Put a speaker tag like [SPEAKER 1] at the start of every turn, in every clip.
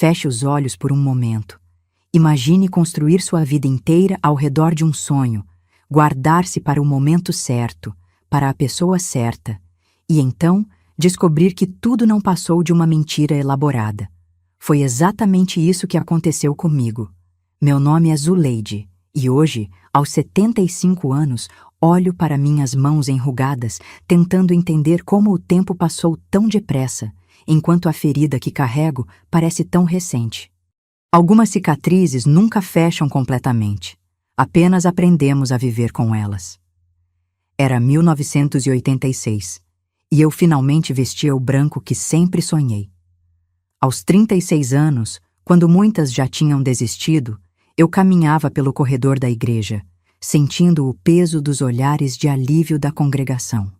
[SPEAKER 1] Feche os olhos por um momento. Imagine construir sua vida inteira ao redor de um sonho, guardar-se para o momento certo, para a pessoa certa, e então descobrir que tudo não passou de uma mentira elaborada. Foi exatamente isso que aconteceu comigo. Meu nome é Zuleide, e hoje, aos 75 anos, olho para minhas mãos enrugadas, tentando entender como o tempo passou tão depressa, enquanto a ferida que carrego parece tão recente. Algumas cicatrizes nunca fecham completamente. Apenas aprendemos a viver com elas. Era 1986, e eu finalmente vestia o branco que sempre sonhei. Aos 36 anos, quando muitas já tinham desistido, eu caminhava pelo corredor da igreja, sentindo o peso dos olhares de alívio da congregação.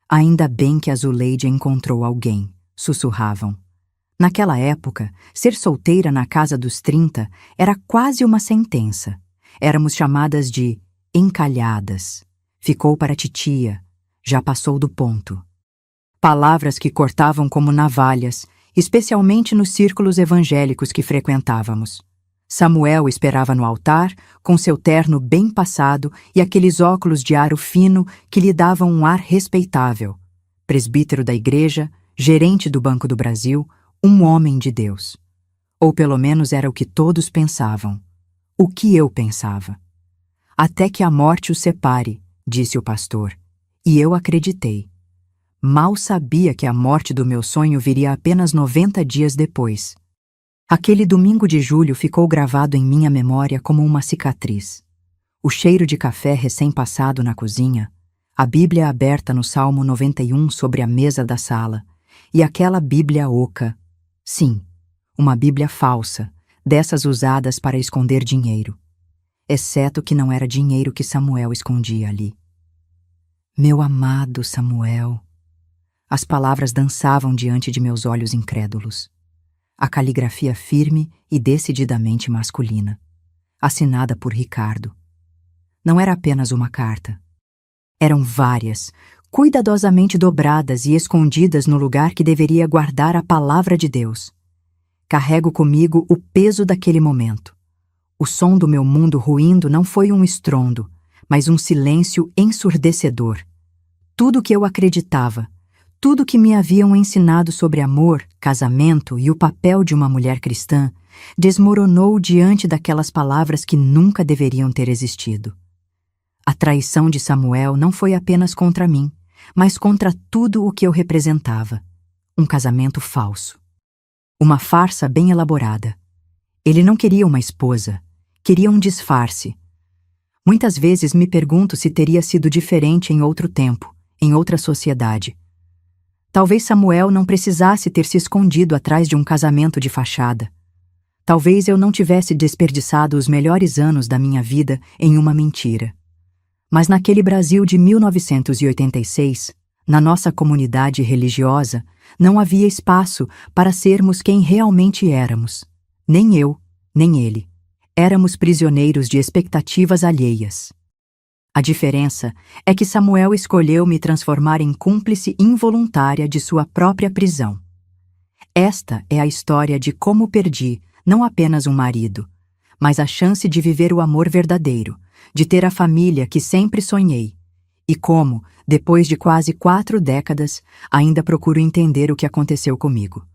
[SPEAKER 1] Ainda bem que a Zuleide encontrou alguém, sussurravam. Naquela época, ser solteira na casa dos 30 era quase uma sentença. Éramos chamadas de encalhadas. Ficou para titia, já passou do ponto. Palavras que cortavam como navalhas, especialmente nos círculos evangélicos que frequentávamos. Samuel esperava no altar, com seu terno bem passado e aqueles óculos de aro fino que lhe davam um ar respeitável. Presbítero da igreja, gerente do Banco do Brasil, um homem de Deus. Ou pelo menos era o que todos pensavam. O que eu pensava. Até que a morte os separe, disse o pastor, e eu acreditei. Mal sabia que a morte do meu sonho viria apenas 90 dias depois. Aquele domingo de julho ficou gravado em minha memória como uma cicatriz. O cheiro de café recém-passado na cozinha, a Bíblia aberta no Salmo 91 sobre a mesa da sala, e aquela Bíblia oca. Sim, uma Bíblia falsa, dessas usadas para esconder dinheiro. Exceto que não era dinheiro que Samuel escondia ali. Meu amado Samuel. As palavras dançavam diante de meus olhos incrédulos. A caligrafia firme e decididamente masculina, assinada por Ricardo. Não era apenas uma carta. Eram várias, cuidadosamente dobradas e escondidas no lugar que deveria guardar a palavra de Deus. Carrego comigo o peso daquele momento. O som do meu mundo ruindo não foi um estrondo, mas um silêncio ensurdecedor. Tudo que eu acreditava, tudo que me haviam ensinado sobre amor, casamento e o papel de uma mulher cristã, desmoronou diante daquelas palavras que nunca deveriam ter existido. A traição de Samuel não foi apenas contra mim, mas contra tudo o que eu representava. Um casamento falso. Uma farsa bem elaborada. Ele não queria uma esposa, queria um disfarce. Muitas vezes me pergunto se teria sido diferente em outro tempo, em outra sociedade. Talvez Samuel não precisasse ter se escondido atrás de um casamento de fachada. Talvez eu não tivesse desperdiçado os melhores anos da minha vida em uma mentira. Mas naquele Brasil de 1986, na nossa comunidade religiosa, não havia espaço para sermos quem realmente éramos. Nem eu, nem ele. Éramos prisioneiros de expectativas alheias. A diferença é que Samuel escolheu me transformar em cúmplice involuntária de sua própria prisão. Esta é a história de como perdi não apenas um marido, mas a chance de viver o amor verdadeiro, de ter a família que sempre sonhei, e como, depois de quase 4 décadas, ainda procuro entender o que aconteceu comigo.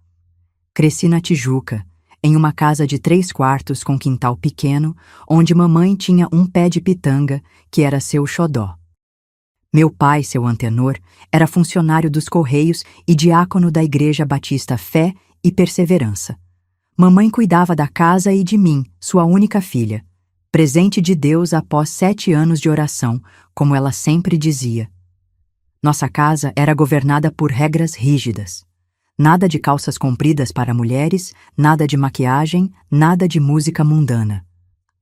[SPEAKER 1] Cresci na Tijuca, em uma casa de 3 quartos com quintal pequeno, onde mamãe tinha um pé de pitanga, que era seu xodó. Meu pai, seu antenor, era funcionário dos Correios e diácono da Igreja Batista Fé e Perseverança. Mamãe cuidava da casa e de mim, sua única filha, presente de Deus após 7 anos de oração, como ela sempre dizia. Nossa casa era governada por regras rígidas. Nada de calças compridas para mulheres, nada de maquiagem, nada de música mundana.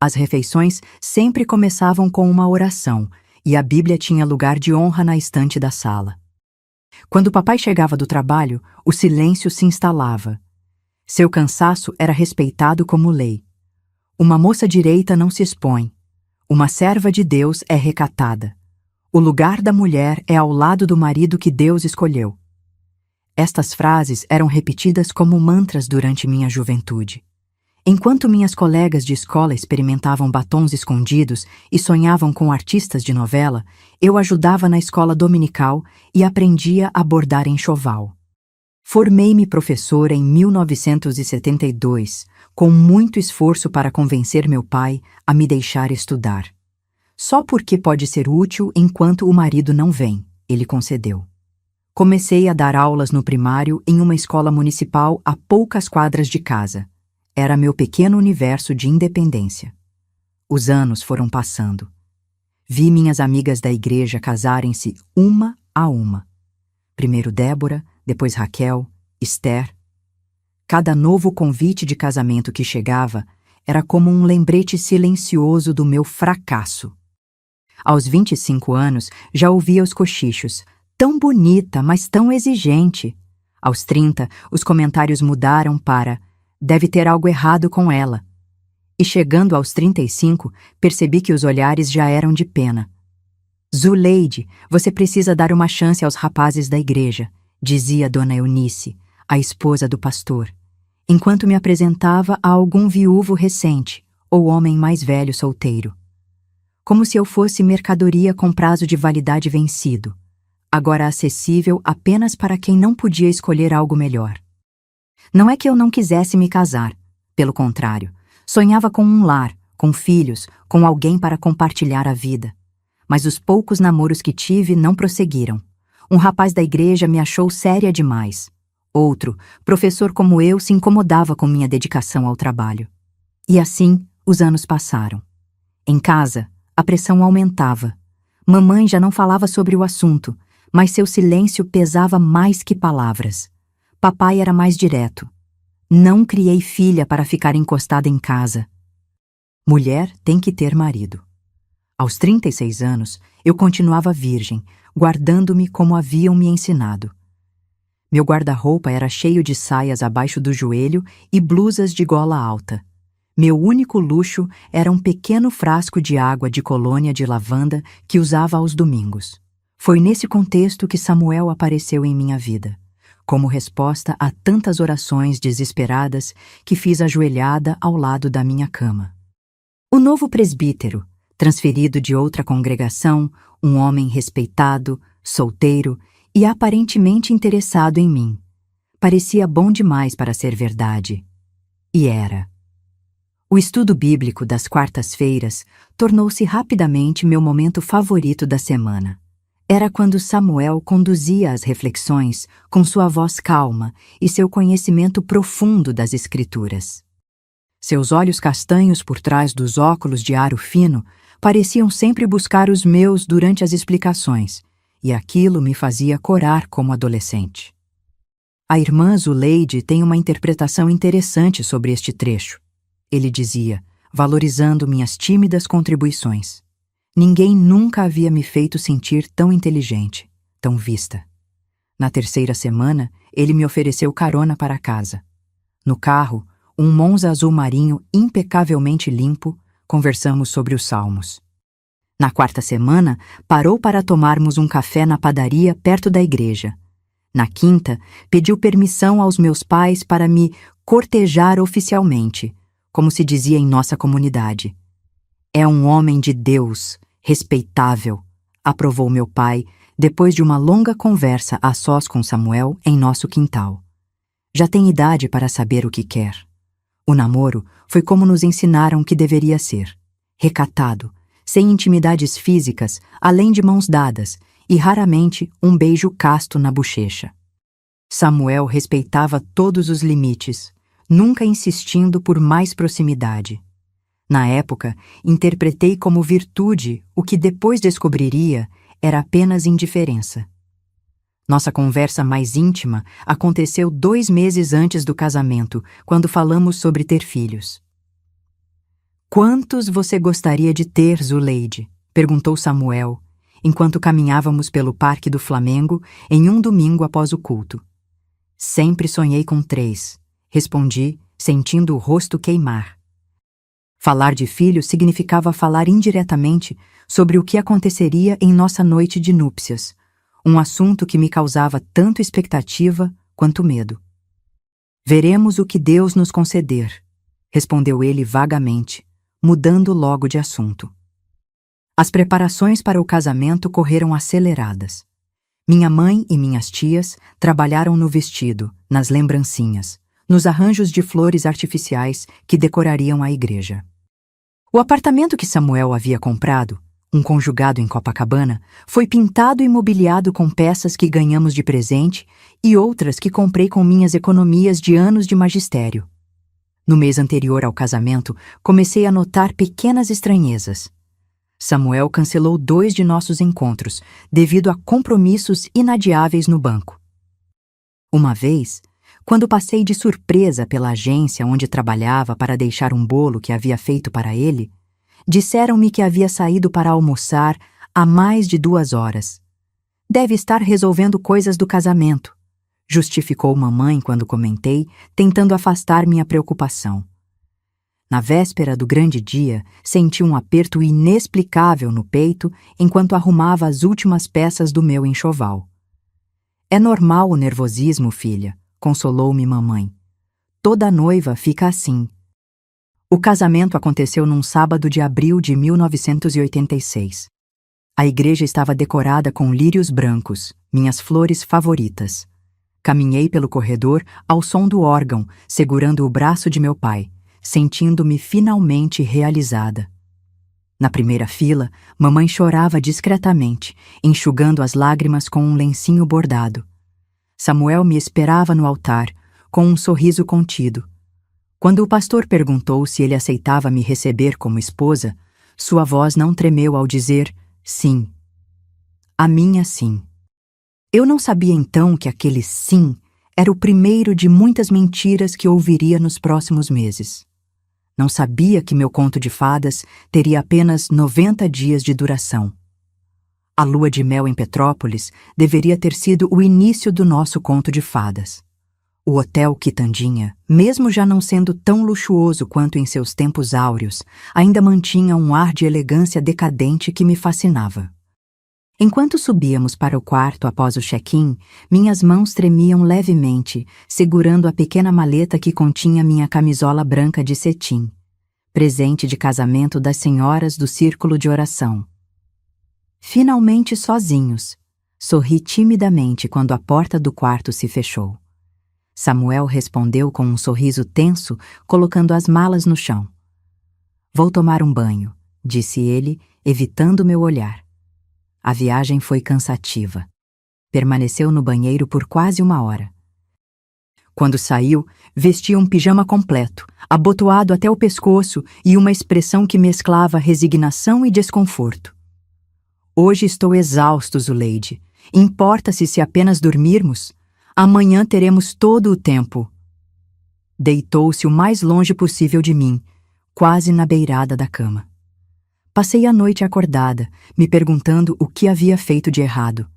[SPEAKER 1] As refeições sempre começavam com uma oração, e a Bíblia tinha lugar de honra na estante da sala. Quando papai chegava do trabalho, o silêncio se instalava. Seu cansaço era respeitado como lei. Uma moça direita não se expõe. Uma serva de Deus é recatada. O lugar da mulher é ao lado do marido que Deus escolheu. Estas frases eram repetidas como mantras durante minha juventude. Enquanto minhas colegas de escola experimentavam batons escondidos e sonhavam com artistas de novela, eu ajudava na escola dominical e aprendia a bordar enxoval. Formei-me professora em 1972, com muito esforço para convencer meu pai a me deixar estudar. Só porque pode ser útil enquanto o marido não vem, ele concedeu. Comecei a dar aulas no primário em uma escola municipal a poucas quadras de casa. Era meu pequeno universo de independência. Os anos foram passando. Vi minhas amigas da igreja casarem-se uma a uma. Primeiro Débora, depois Raquel, Esther. Cada novo convite de casamento que chegava era como um lembrete silencioso do meu fracasso. Aos 25 anos, já ouvia os cochichos. Tão bonita, mas tão exigente. Aos 30, os comentários mudaram para deve ter algo errado com ela. E chegando aos 35, percebi que os olhares já eram de pena. Zuleide, você precisa dar uma chance aos rapazes da igreja, dizia Dona Eunice, a esposa do pastor, enquanto me apresentava a algum viúvo recente ou homem mais velho solteiro. Como se eu fosse mercadoria com prazo de validade vencido, agora acessível apenas para quem não podia escolher algo melhor. Não é que eu não quisesse me casar, pelo contrário, sonhava com um lar, com filhos, com alguém para compartilhar a vida. Mas os poucos namoros que tive não prosseguiram. Um rapaz da igreja me achou séria demais. Outro, professor como eu, se incomodava com minha dedicação ao trabalho. E assim, os anos passaram. Em casa, a pressão aumentava. Mamãe já não falava sobre o assunto, mas seu silêncio pesava mais que palavras. Papai era mais direto. Não criei filha para ficar encostada em casa. Mulher tem que ter marido. Aos 36 anos, eu continuava virgem, guardando-me como haviam me ensinado. Meu guarda-roupa era cheio de saias abaixo do joelho e blusas de gola alta. Meu único luxo era um pequeno frasco de água de colônia de lavanda que usava aos domingos. Foi nesse contexto que Samuel apareceu em minha vida, como resposta a tantas orações desesperadas que fiz ajoelhada ao lado da minha cama. O novo presbítero, transferido de outra congregação, um homem respeitado, solteiro e aparentemente interessado em mim. Parecia bom demais para ser verdade. E era. O estudo bíblico das quartas-feiras tornou-se rapidamente meu momento favorito da semana. Era quando Samuel conduzia as reflexões com sua voz calma e seu conhecimento profundo das Escrituras. Seus olhos castanhos por trás dos óculos de aro fino pareciam sempre buscar os meus durante as explicações, e aquilo me fazia corar como adolescente. A irmã Zuleide tem uma interpretação interessante sobre este trecho. Ele dizia, valorizando minhas tímidas contribuições. Ninguém nunca havia me feito sentir tão inteligente, tão vista. Na terceira semana, ele me ofereceu carona para casa. No carro, um Monza azul marinho impecavelmente limpo, conversamos sobre os salmos. Na quarta semana, parou para tomarmos um café na padaria perto da igreja. Na quinta, pediu permissão aos meus pais para me cortejar oficialmente, como se dizia em nossa comunidade. É um homem de Deus, respeitável, aprovou meu pai, depois de uma longa conversa a sós com Samuel em nosso quintal. Já tem idade para saber o que quer. O namoro foi como nos ensinaram que deveria ser. Recatado, sem intimidades físicas, além de mãos dadas, e raramente um beijo casto na bochecha. Samuel respeitava todos os limites, nunca insistindo por mais proximidade. Na época, interpretei como virtude o que depois descobriria era apenas indiferença. Nossa conversa mais íntima aconteceu 2 meses antes do casamento, quando falamos sobre ter filhos. Quantos você gostaria de ter, Zuleide? Perguntou Samuel, enquanto caminhávamos pelo Parque do Flamengo em um domingo após o culto. Sempre sonhei com 3, respondi, sentindo o rosto queimar. Falar de filhos significava falar indiretamente sobre o que aconteceria em nossa noite de núpcias, um assunto que me causava tanto expectativa quanto medo. Veremos o que Deus nos conceder, respondeu ele vagamente, mudando logo de assunto. As preparações para o casamento correram aceleradas. Minha mãe e minhas tias trabalharam no vestido, nas lembrancinhas, nos arranjos de flores artificiais que decorariam a igreja. O apartamento que Samuel havia comprado, um conjugado em Copacabana, foi pintado e mobiliado com peças que ganhamos de presente e outras que comprei com minhas economias de anos de magistério. No mês anterior ao casamento, comecei a notar pequenas estranhezas. Samuel cancelou 2 de nossos encontros, devido a compromissos inadiáveis no banco. Uma vez, quando passei de surpresa pela agência onde trabalhava para deixar um bolo que havia feito para ele, disseram-me que havia saído para almoçar há mais de 2 horas. Deve estar resolvendo coisas do casamento, justificou mamãe quando comentei, tentando afastar minha preocupação. Na véspera do grande dia, senti um aperto inexplicável no peito enquanto arrumava as últimas peças do meu enxoval. É normal o nervosismo, filha, consolou-me mamãe. Toda noiva fica assim. O casamento aconteceu num sábado de abril de 1986. A igreja estava decorada com lírios brancos, minhas flores favoritas. Caminhei pelo corredor ao som do órgão, segurando o braço de meu pai, sentindo-me finalmente realizada. Na primeira fila, mamãe chorava discretamente, enxugando as lágrimas com um lencinho bordado. Samuel me esperava no altar, com um sorriso contido. Quando o pastor perguntou se ele aceitava me receber como esposa, sua voz não tremeu ao dizer sim. A minha sim. Eu não sabia então que aquele sim era o primeiro de muitas mentiras que ouviria nos próximos meses. Não sabia que meu conto de fadas teria apenas 90 dias de duração. A lua de mel em Petrópolis deveria ter sido o início do nosso conto de fadas. O Hotel Quitandinha, mesmo já não sendo tão luxuoso quanto em seus tempos áureos, ainda mantinha um ar de elegância decadente que me fascinava. Enquanto subíamos para o quarto após o check-in, minhas mãos tremiam levemente, segurando a pequena maleta que continha minha camisola branca de cetim, presente de casamento das senhoras do círculo de oração. Finalmente sozinhos, sorri timidamente quando a porta do quarto se fechou. Samuel respondeu com um sorriso tenso, colocando as malas no chão. Vou tomar um banho, disse ele, evitando meu olhar. A viagem foi cansativa. Permaneceu no banheiro por quase 1 hora. Quando saiu, vestia um pijama completo, abotoado até o pescoço e uma expressão que mesclava resignação e desconforto. Hoje estou exausto, Zuleide. Importa-se se apenas dormirmos? Amanhã teremos todo o tempo. Deitou-se o mais longe possível de mim, quase na beirada da cama. Passei a noite acordada, me perguntando o que havia feito de errado.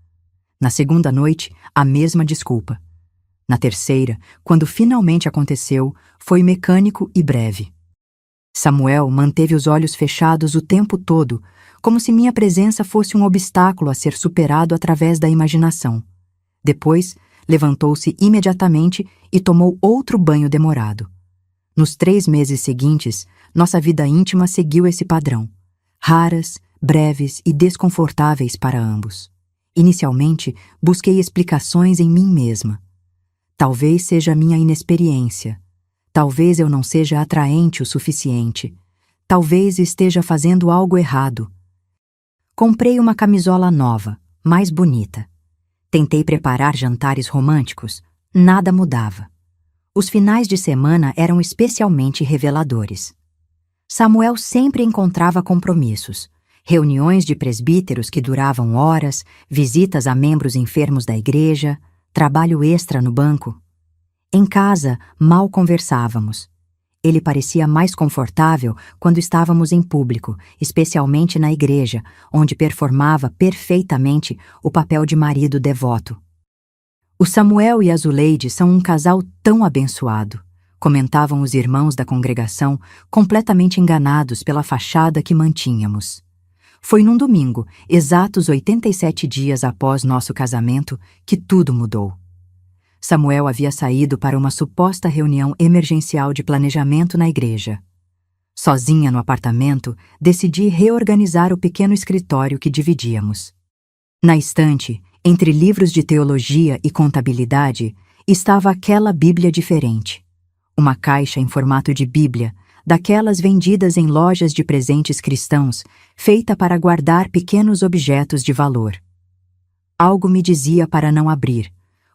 [SPEAKER 1] Na segunda noite, a mesma desculpa. Na terceira, quando finalmente aconteceu, foi mecânico e breve. Samuel manteve os olhos fechados o tempo todo, como se minha presença fosse um obstáculo a ser superado através da imaginação. Depois, levantou-se imediatamente e tomou outro banho demorado. Nos 3 meses seguintes, nossa vida íntima seguiu esse padrão. Raras, breves e desconfortáveis para ambos. Inicialmente, busquei explicações em mim mesma. Talvez seja minha inexperiência. Talvez eu não seja atraente o suficiente. Talvez esteja fazendo algo errado. Comprei uma camisola nova, mais bonita. Tentei preparar jantares românticos. Nada mudava. Os finais de semana eram especialmente reveladores. Samuel sempre encontrava compromissos, reuniões de presbíteros que duravam horas, visitas a membros enfermos da igreja, trabalho extra no banco. Em casa, mal conversávamos. Ele parecia mais confortável quando estávamos em público, especialmente na igreja, onde performava perfeitamente o papel de marido devoto. O Samuel e a Zuleide são um casal tão abençoado, comentavam os irmãos da congregação, completamente enganados pela fachada que mantínhamos. Foi num domingo, exatos 87 dias após nosso casamento, que tudo mudou. Samuel havia saído para uma suposta reunião emergencial de planejamento na igreja. Sozinha no apartamento, decidi reorganizar o pequeno escritório que dividíamos. Na estante, entre livros de teologia e contabilidade, estava aquela Bíblia diferente. Uma caixa em formato de Bíblia, daquelas vendidas em lojas de presentes cristãos, feita para guardar pequenos objetos de valor. Algo me dizia para não abrir,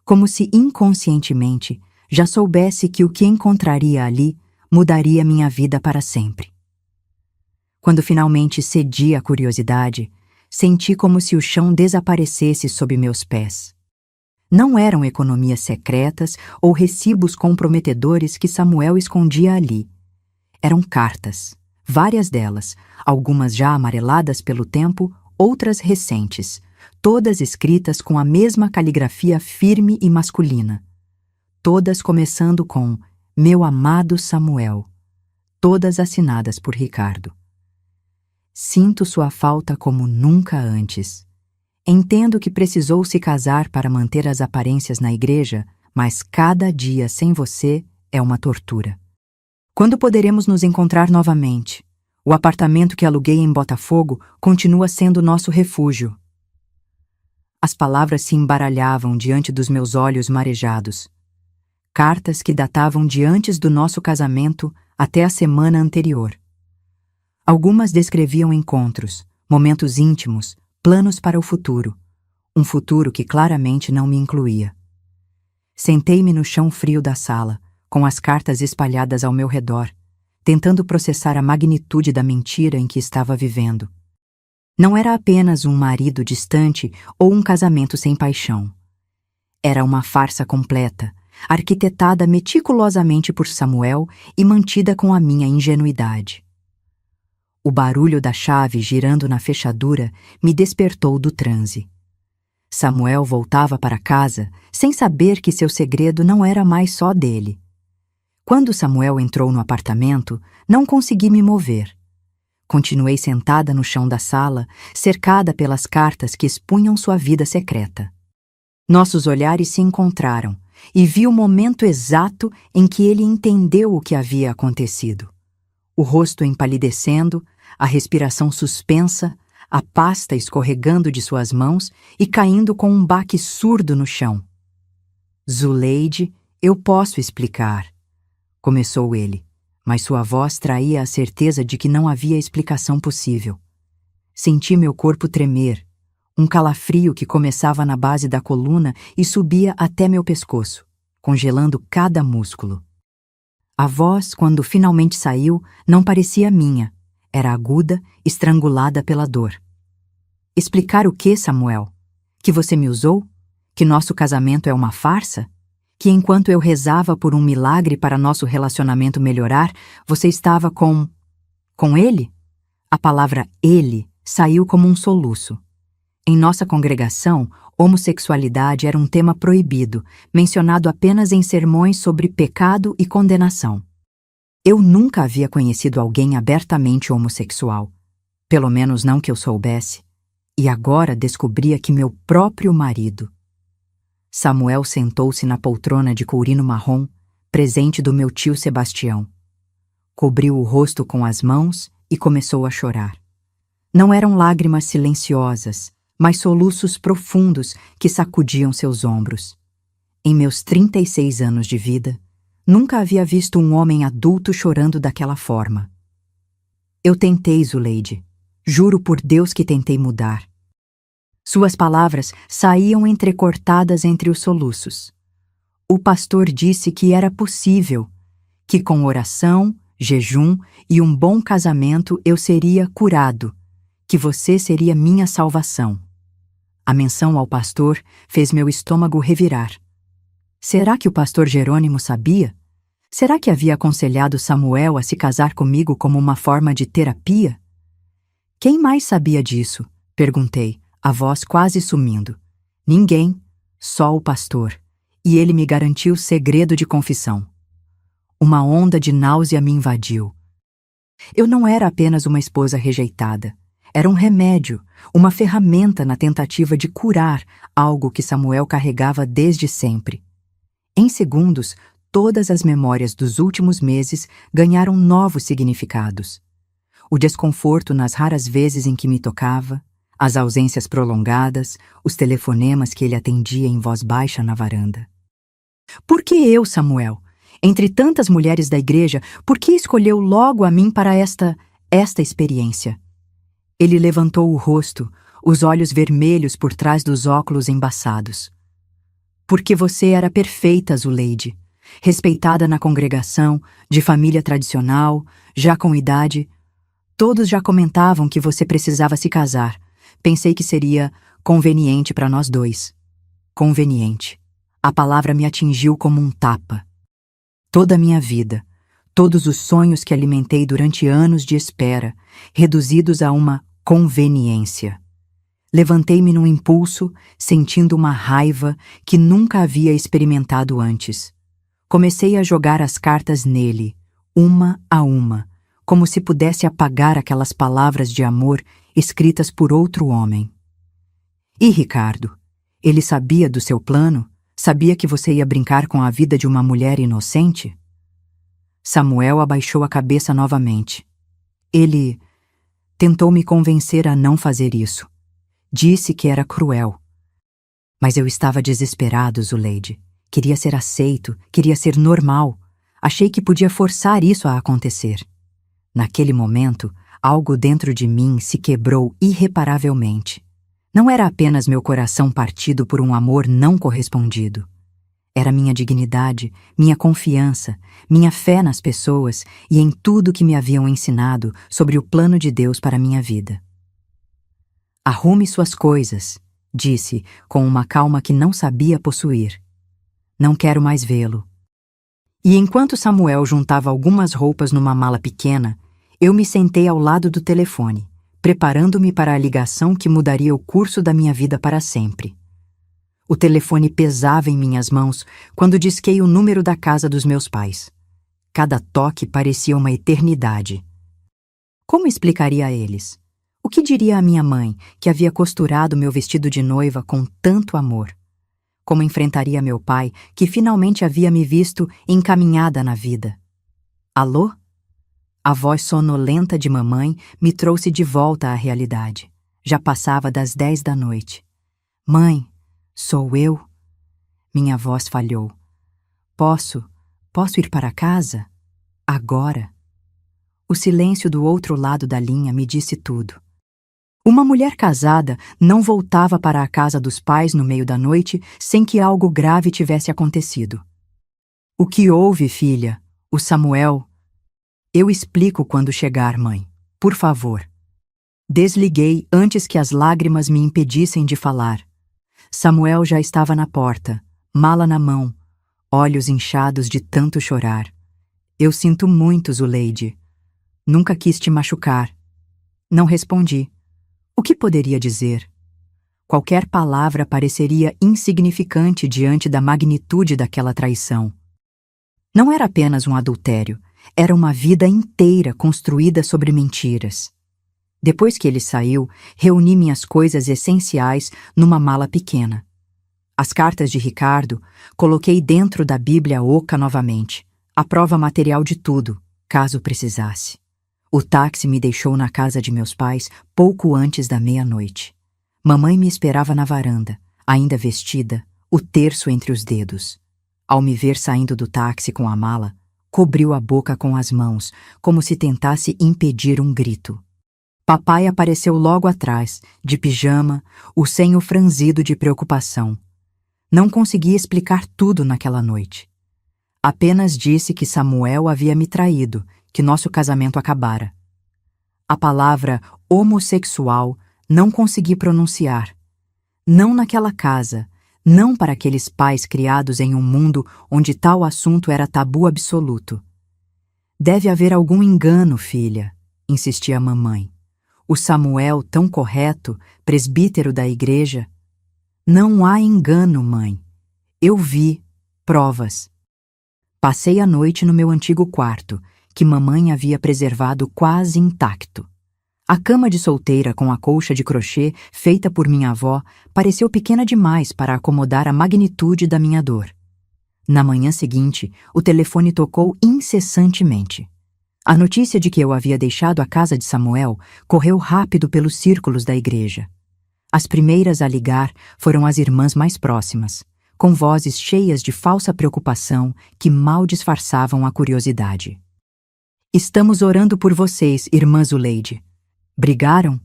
[SPEAKER 1] como se inconscientemente já soubesse que o que encontraria ali mudaria minha vida para sempre. Quando finalmente cedi à curiosidade, senti como se o chão desaparecesse sob meus pés. Não eram economias secretas ou recibos comprometedores que Samuel escondia ali. Eram cartas, várias delas, algumas já amareladas pelo tempo, outras recentes, todas escritas com a mesma caligrafia firme e masculina. Todas começando com "Meu amado Samuel", todas assinadas por Ricardo. Sinto sua falta como nunca antes. Entendo que precisou se casar para manter as aparências na igreja, mas cada dia sem você é uma tortura. Quando poderemos nos encontrar novamente? O apartamento que aluguei em Botafogo continua sendo nosso refúgio. As palavras se embaralhavam diante dos meus olhos marejados. Cartas que datavam de antes do nosso casamento até a semana anterior. Algumas descreviam encontros, momentos íntimos, planos para o futuro. Um futuro que claramente não me incluía. Sentei-me no chão frio da sala, com as cartas espalhadas ao meu redor, tentando processar a magnitude da mentira em que estava vivendo. Não era apenas um marido distante ou um casamento sem paixão. Era uma farsa completa, arquitetada meticulosamente por Samuel e mantida com a minha ingenuidade. O barulho da chave girando na fechadura me despertou do transe. Samuel voltava para casa sem saber que seu segredo não era mais só dele. Quando Samuel entrou no apartamento, não consegui me mover. Continuei sentada no chão da sala, cercada pelas cartas que expunham sua vida secreta. Nossos olhares se encontraram e vi o momento exato em que ele entendeu o que havia acontecido. O rosto empalidecendo, a respiração suspensa, a pasta escorregando de suas mãos e caindo com um baque surdo no chão. "Zuleide, eu posso explicar", começou ele, mas sua voz traía a certeza de que não havia explicação possível. Senti meu corpo tremer, um calafrio que começava na base da coluna e subia até meu pescoço, congelando cada músculo. A voz, quando finalmente saiu, não parecia minha. Era aguda, estrangulada pela dor. "Explicar o quê, Samuel? Que você me usou? Que nosso casamento é uma farsa? Que enquanto eu rezava por um milagre para nosso relacionamento melhorar, você estava com ele?" A palavra "ele" saiu como um soluço. Em nossa congregação, homossexualidade era um tema proibido, mencionado apenas em sermões sobre pecado e condenação. Eu nunca havia conhecido alguém abertamente homossexual, pelo menos não que eu soubesse, e agora descobria que meu próprio marido. Samuel sentou-se na poltrona de courino marrom, presente do meu tio Sebastião. Cobriu o rosto com as mãos e começou a chorar. Não eram lágrimas silenciosas, mas soluços profundos que sacudiam seus ombros. Em meus 36 anos de vida, nunca havia visto um homem adulto chorando daquela forma. "Eu tentei, Zuleide. Juro por Deus que tentei mudar." Suas palavras saíam entrecortadas entre os soluços. O pastor disse que era possível, que com oração, jejum e um bom casamento eu seria curado, que você seria minha salvação. A menção ao pastor fez meu estômago revirar. Será que o pastor Jerônimo sabia? Será que havia aconselhado Samuel a se casar comigo como uma forma de terapia? "Quem mais sabia disso?" perguntei, a voz quase sumindo. "Ninguém, só o pastor, e ele me garantiu segredo de confissão." Uma onda de náusea me invadiu. Eu não era apenas uma esposa rejeitada. Era um remédio, uma ferramenta na tentativa de curar algo que Samuel carregava desde sempre. Em segundos, todas as memórias dos últimos meses ganharam novos significados. O desconforto nas raras vezes em que me tocava, as ausências prolongadas, os telefonemas que ele atendia em voz baixa na varanda. Por que eu, Samuel? Entre tantas mulheres da igreja, por que escolheu logo a mim para esta experiência? Ele levantou o rosto, os olhos vermelhos por trás dos óculos embaçados. Porque você era perfeita, Zuleide, respeitada na congregação, de família tradicional, já com idade. Todos já comentavam que você precisava se casar. Pensei que seria conveniente para nós dois. Conveniente. A palavra me atingiu como um tapa. Toda a minha vida, todos os sonhos que alimentei durante anos de espera, reduzidos a uma conveniência. Levantei-me num impulso, sentindo uma raiva que nunca havia experimentado antes. Comecei a jogar as cartas nele, uma a uma, como se pudesse apagar aquelas palavras de amor escritas por outro homem. E Ricardo? Ele sabia do seu plano? Sabia que você ia brincar com a vida de uma mulher inocente? Samuel abaixou a cabeça novamente. Ele tentou me convencer a não fazer isso. Disse que era cruel. Mas eu estava desesperado, Zuleide. Queria ser aceito, queria ser normal. Achei que podia forçar isso a acontecer. Naquele momento, algo dentro de mim se quebrou irreparavelmente. Não era apenas meu coração partido por um amor não correspondido. Era minha dignidade, minha confiança, minha fé nas pessoas e em tudo que me haviam ensinado sobre o plano de Deus para minha vida. Arrume suas coisas, disse, com uma calma que não sabia possuir. Não quero mais vê-lo. E enquanto Samuel juntava algumas roupas numa mala pequena, eu me sentei ao lado do telefone, preparando-me para a ligação que mudaria o curso da minha vida para sempre. O telefone pesava em minhas mãos quando disquei o número da casa dos meus pais. Cada toque parecia uma eternidade. Como explicaria a eles? O que diria a minha mãe, que havia costurado meu vestido de noiva com tanto amor? Como enfrentaria meu pai, que finalmente havia me visto encaminhada na vida? Alô? A voz sonolenta de mamãe me trouxe de volta à realidade. Já passava das 10 da noite. Mãe, sou eu? Minha voz falhou. Posso ir para casa? Agora? O silêncio do outro lado da linha me disse tudo. Uma mulher casada não voltava para a casa dos pais no meio da noite sem que algo grave tivesse acontecido. O que houve, filha? O Samuel... Eu explico quando chegar, mãe. Por favor. Desliguei antes que as lágrimas me impedissem de falar. Samuel já estava na porta, mala na mão, olhos inchados de tanto chorar. Eu sinto muito, Zuleide. Nunca quis te machucar. Não respondi. O que poderia dizer? Qualquer palavra pareceria insignificante diante da magnitude daquela traição. Não era apenas um adultério, era uma vida inteira construída sobre mentiras. Depois que ele saiu, reuni minhas coisas essenciais numa mala pequena. As cartas de Ricardo coloquei dentro da Bíblia oca novamente, a prova material de tudo, caso precisasse. O táxi me deixou na casa de meus pais pouco antes da meia-noite. Mamãe me esperava na varanda, ainda vestida, o terço entre os dedos. Ao me ver saindo do táxi com a mala, cobriu a boca com as mãos, como se tentasse impedir um grito. Papai apareceu logo atrás, de pijama, o senho franzido de preocupação. Não consegui explicar tudo naquela noite. Apenas disse que Samuel havia me traído, que nosso casamento acabara. A palavra homossexual não consegui pronunciar. Não naquela casa, não para aqueles pais criados em um mundo onde tal assunto era tabu absoluto. Deve haver algum engano, filha, insistia a mamãe. O Samuel, tão correto, presbítero da igreja. Não há engano, mãe. Eu vi provas. Passei a noite no meu antigo quarto, que mamãe havia preservado quase intacto. A cama de solteira com a colcha de crochê feita por minha avó pareceu pequena demais para acomodar a magnitude da minha dor. Na manhã seguinte, o telefone tocou incessantemente. A notícia de que eu havia deixado a casa de Samuel correu rápido pelos círculos da igreja. As primeiras a ligar foram as irmãs mais próximas, com vozes cheias de falsa preocupação que mal disfarçavam a curiosidade. Estamos orando por vocês, irmã Zuleide. Brigaram?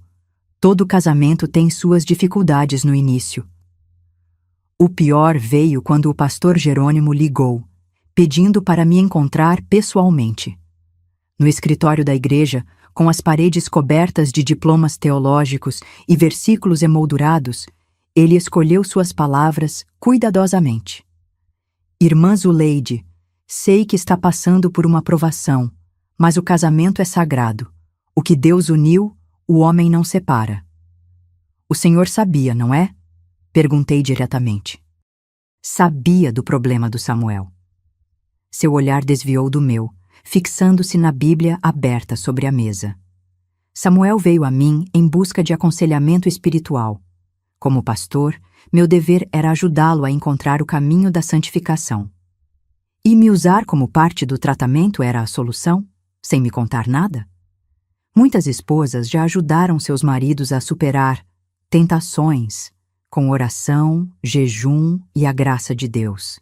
[SPEAKER 1] Todo casamento tem suas dificuldades no início. O pior veio quando o pastor Jerônimo ligou, pedindo para me encontrar pessoalmente. No escritório da igreja, com as paredes cobertas de diplomas teológicos e versículos emoldurados, ele escolheu suas palavras cuidadosamente. Irmã Zuleide, sei que está passando por uma provação, mas o casamento é sagrado. O que Deus uniu, o homem não separa. O senhor sabia, não é? Perguntei diretamente. Sabia do problema do Samuel. Seu olhar desviou do meu, fixando-se na Bíblia aberta sobre a mesa. Samuel veio a mim em busca de aconselhamento espiritual. Como pastor, meu dever era ajudá-lo a encontrar o caminho da santificação. E me usar como parte do tratamento era a solução, sem me contar nada? Muitas esposas já ajudaram seus maridos a superar tentações, com oração, jejum e a graça de Deus.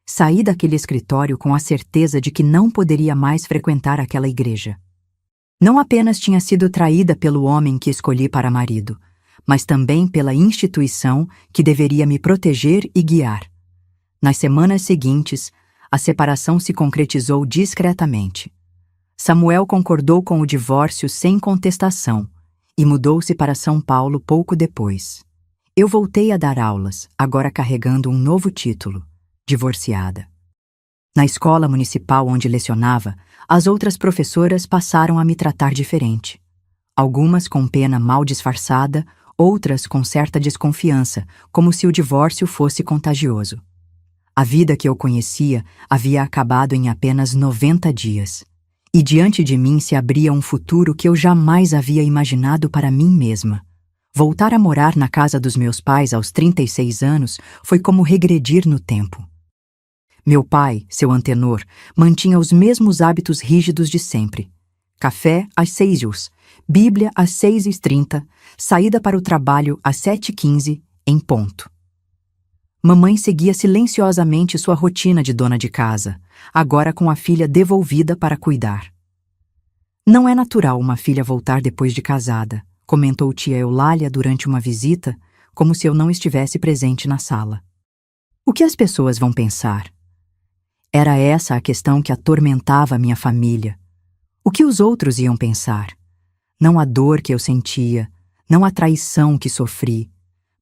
[SPEAKER 1] Saí daquele escritório com a certeza de que não poderia mais frequentar aquela igreja. Não apenas tinha sido traída pelo homem que escolhi para marido, mas também pela instituição que deveria me proteger e guiar. Nas semanas seguintes, a separação se concretizou discretamente. Samuel concordou com o divórcio sem contestação e mudou-se para São Paulo pouco depois. Eu voltei a dar aulas, agora carregando um novo título: divorciada. Na escola municipal onde lecionava, as outras professoras passaram a me tratar diferente. Algumas com pena mal disfarçada, outras com certa desconfiança, como se o divórcio fosse contagioso. A vida que eu conhecia havia acabado em apenas 90 dias. E diante de mim se abria um futuro que eu jamais havia imaginado para mim mesma. Voltar a morar na casa dos meus pais aos 36 anos foi como regredir no tempo. Meu pai, seu antenor, mantinha os mesmos hábitos rígidos de sempre. Café às 6h, Bíblia às 6h30, saída para o trabalho às 7h15, em ponto. Mamãe seguia silenciosamente sua rotina de dona de casa, agora com a filha devolvida para cuidar. Não é natural uma filha voltar depois de casada, comentou tia Eulália durante uma visita, como se eu não estivesse presente na sala. O que as pessoas vão pensar? Era essa a questão que atormentava minha família. O que os outros iam pensar? Não a dor que eu sentia, não a traição que sofri,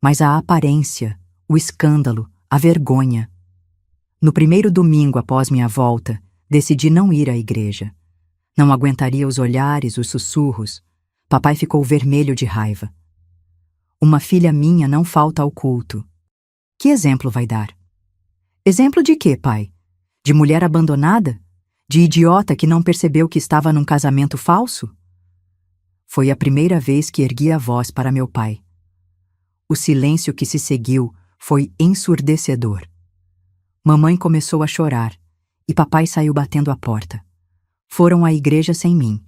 [SPEAKER 1] mas a aparência, o escândalo, a vergonha. No primeiro domingo após minha volta, decidi não ir à igreja. Não aguentaria os olhares, os sussurros. Papai ficou vermelho de raiva. Uma filha minha não falta ao culto. Que exemplo vai dar? Exemplo de quê, pai? De mulher abandonada? De idiota que não percebeu que estava num casamento falso? Foi a primeira vez que ergui a voz para meu pai. O silêncio que se seguiu foi ensurdecedor. Mamãe começou a chorar e papai saiu batendo a porta. Foram à igreja sem mim.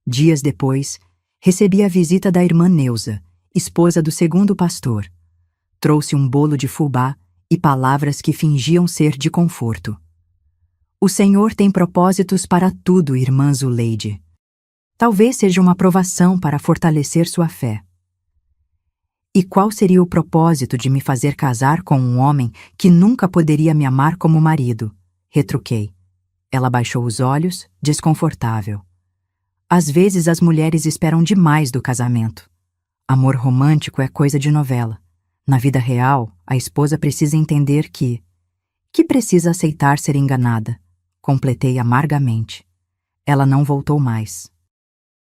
[SPEAKER 1] Dias depois, recebi a visita da irmã Neuza, esposa do segundo pastor. Trouxe um bolo de fubá e palavras que fingiam ser de conforto. O Senhor tem propósitos para tudo, irmã Zuleide. Talvez seja uma provação para fortalecer sua fé. E qual seria o propósito de me fazer casar com um homem que nunca poderia me amar como marido? Retruquei. Ela baixou os olhos, desconfortável. Às vezes as mulheres esperam demais do casamento. Amor romântico é coisa de novela. Na vida real, a esposa precisa entender que precisa aceitar ser enganada. Completei amargamente. Ela não voltou mais.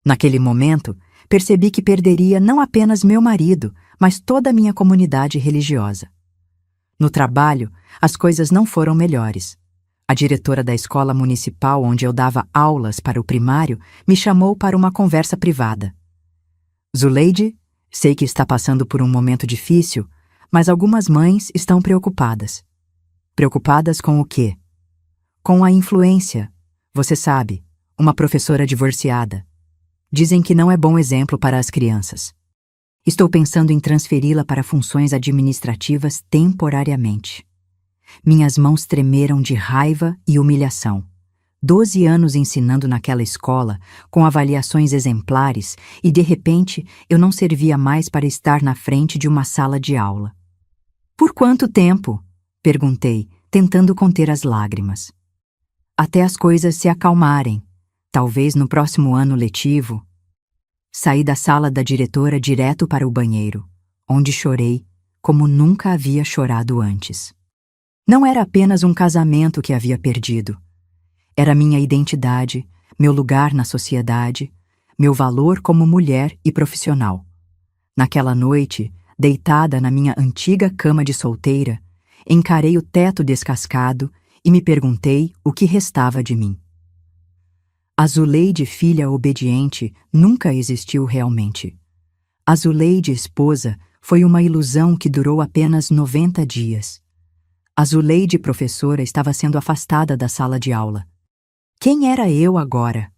[SPEAKER 1] Naquele momento, percebi que perderia não apenas meu marido, mas toda a minha comunidade religiosa. No trabalho, as coisas não foram melhores. A diretora da escola municipal onde eu dava aulas para o primário me chamou para uma conversa privada. Zuleide, sei que está passando por um momento difícil, mas algumas mães estão preocupadas. Preocupadas com o quê? Com a influência. Você sabe, uma professora divorciada. Dizem que não é bom exemplo para as crianças. Estou pensando em transferi-la para funções administrativas temporariamente. Minhas mãos tremeram de raiva e humilhação. 12 anos ensinando naquela escola, com avaliações exemplares, e de repente eu não servia mais para estar na frente de uma sala de aula. Por quanto tempo? Perguntei, tentando conter as lágrimas. Até as coisas se acalmarem. Talvez no próximo ano letivo. Saí da sala da diretora direto para o banheiro, onde chorei como nunca havia chorado antes. Não era apenas um casamento que havia perdido. Era minha identidade, meu lugar na sociedade, meu valor como mulher e profissional. Naquela noite, deitada na minha antiga cama de solteira, encarei o teto descascado e me perguntei o que restava de mim. A Zuleide filha obediente nunca existiu realmente. A Zuleide esposa foi uma ilusão que durou apenas 90 dias. A Zuleide professora estava sendo afastada da sala de aula. Quem era eu agora?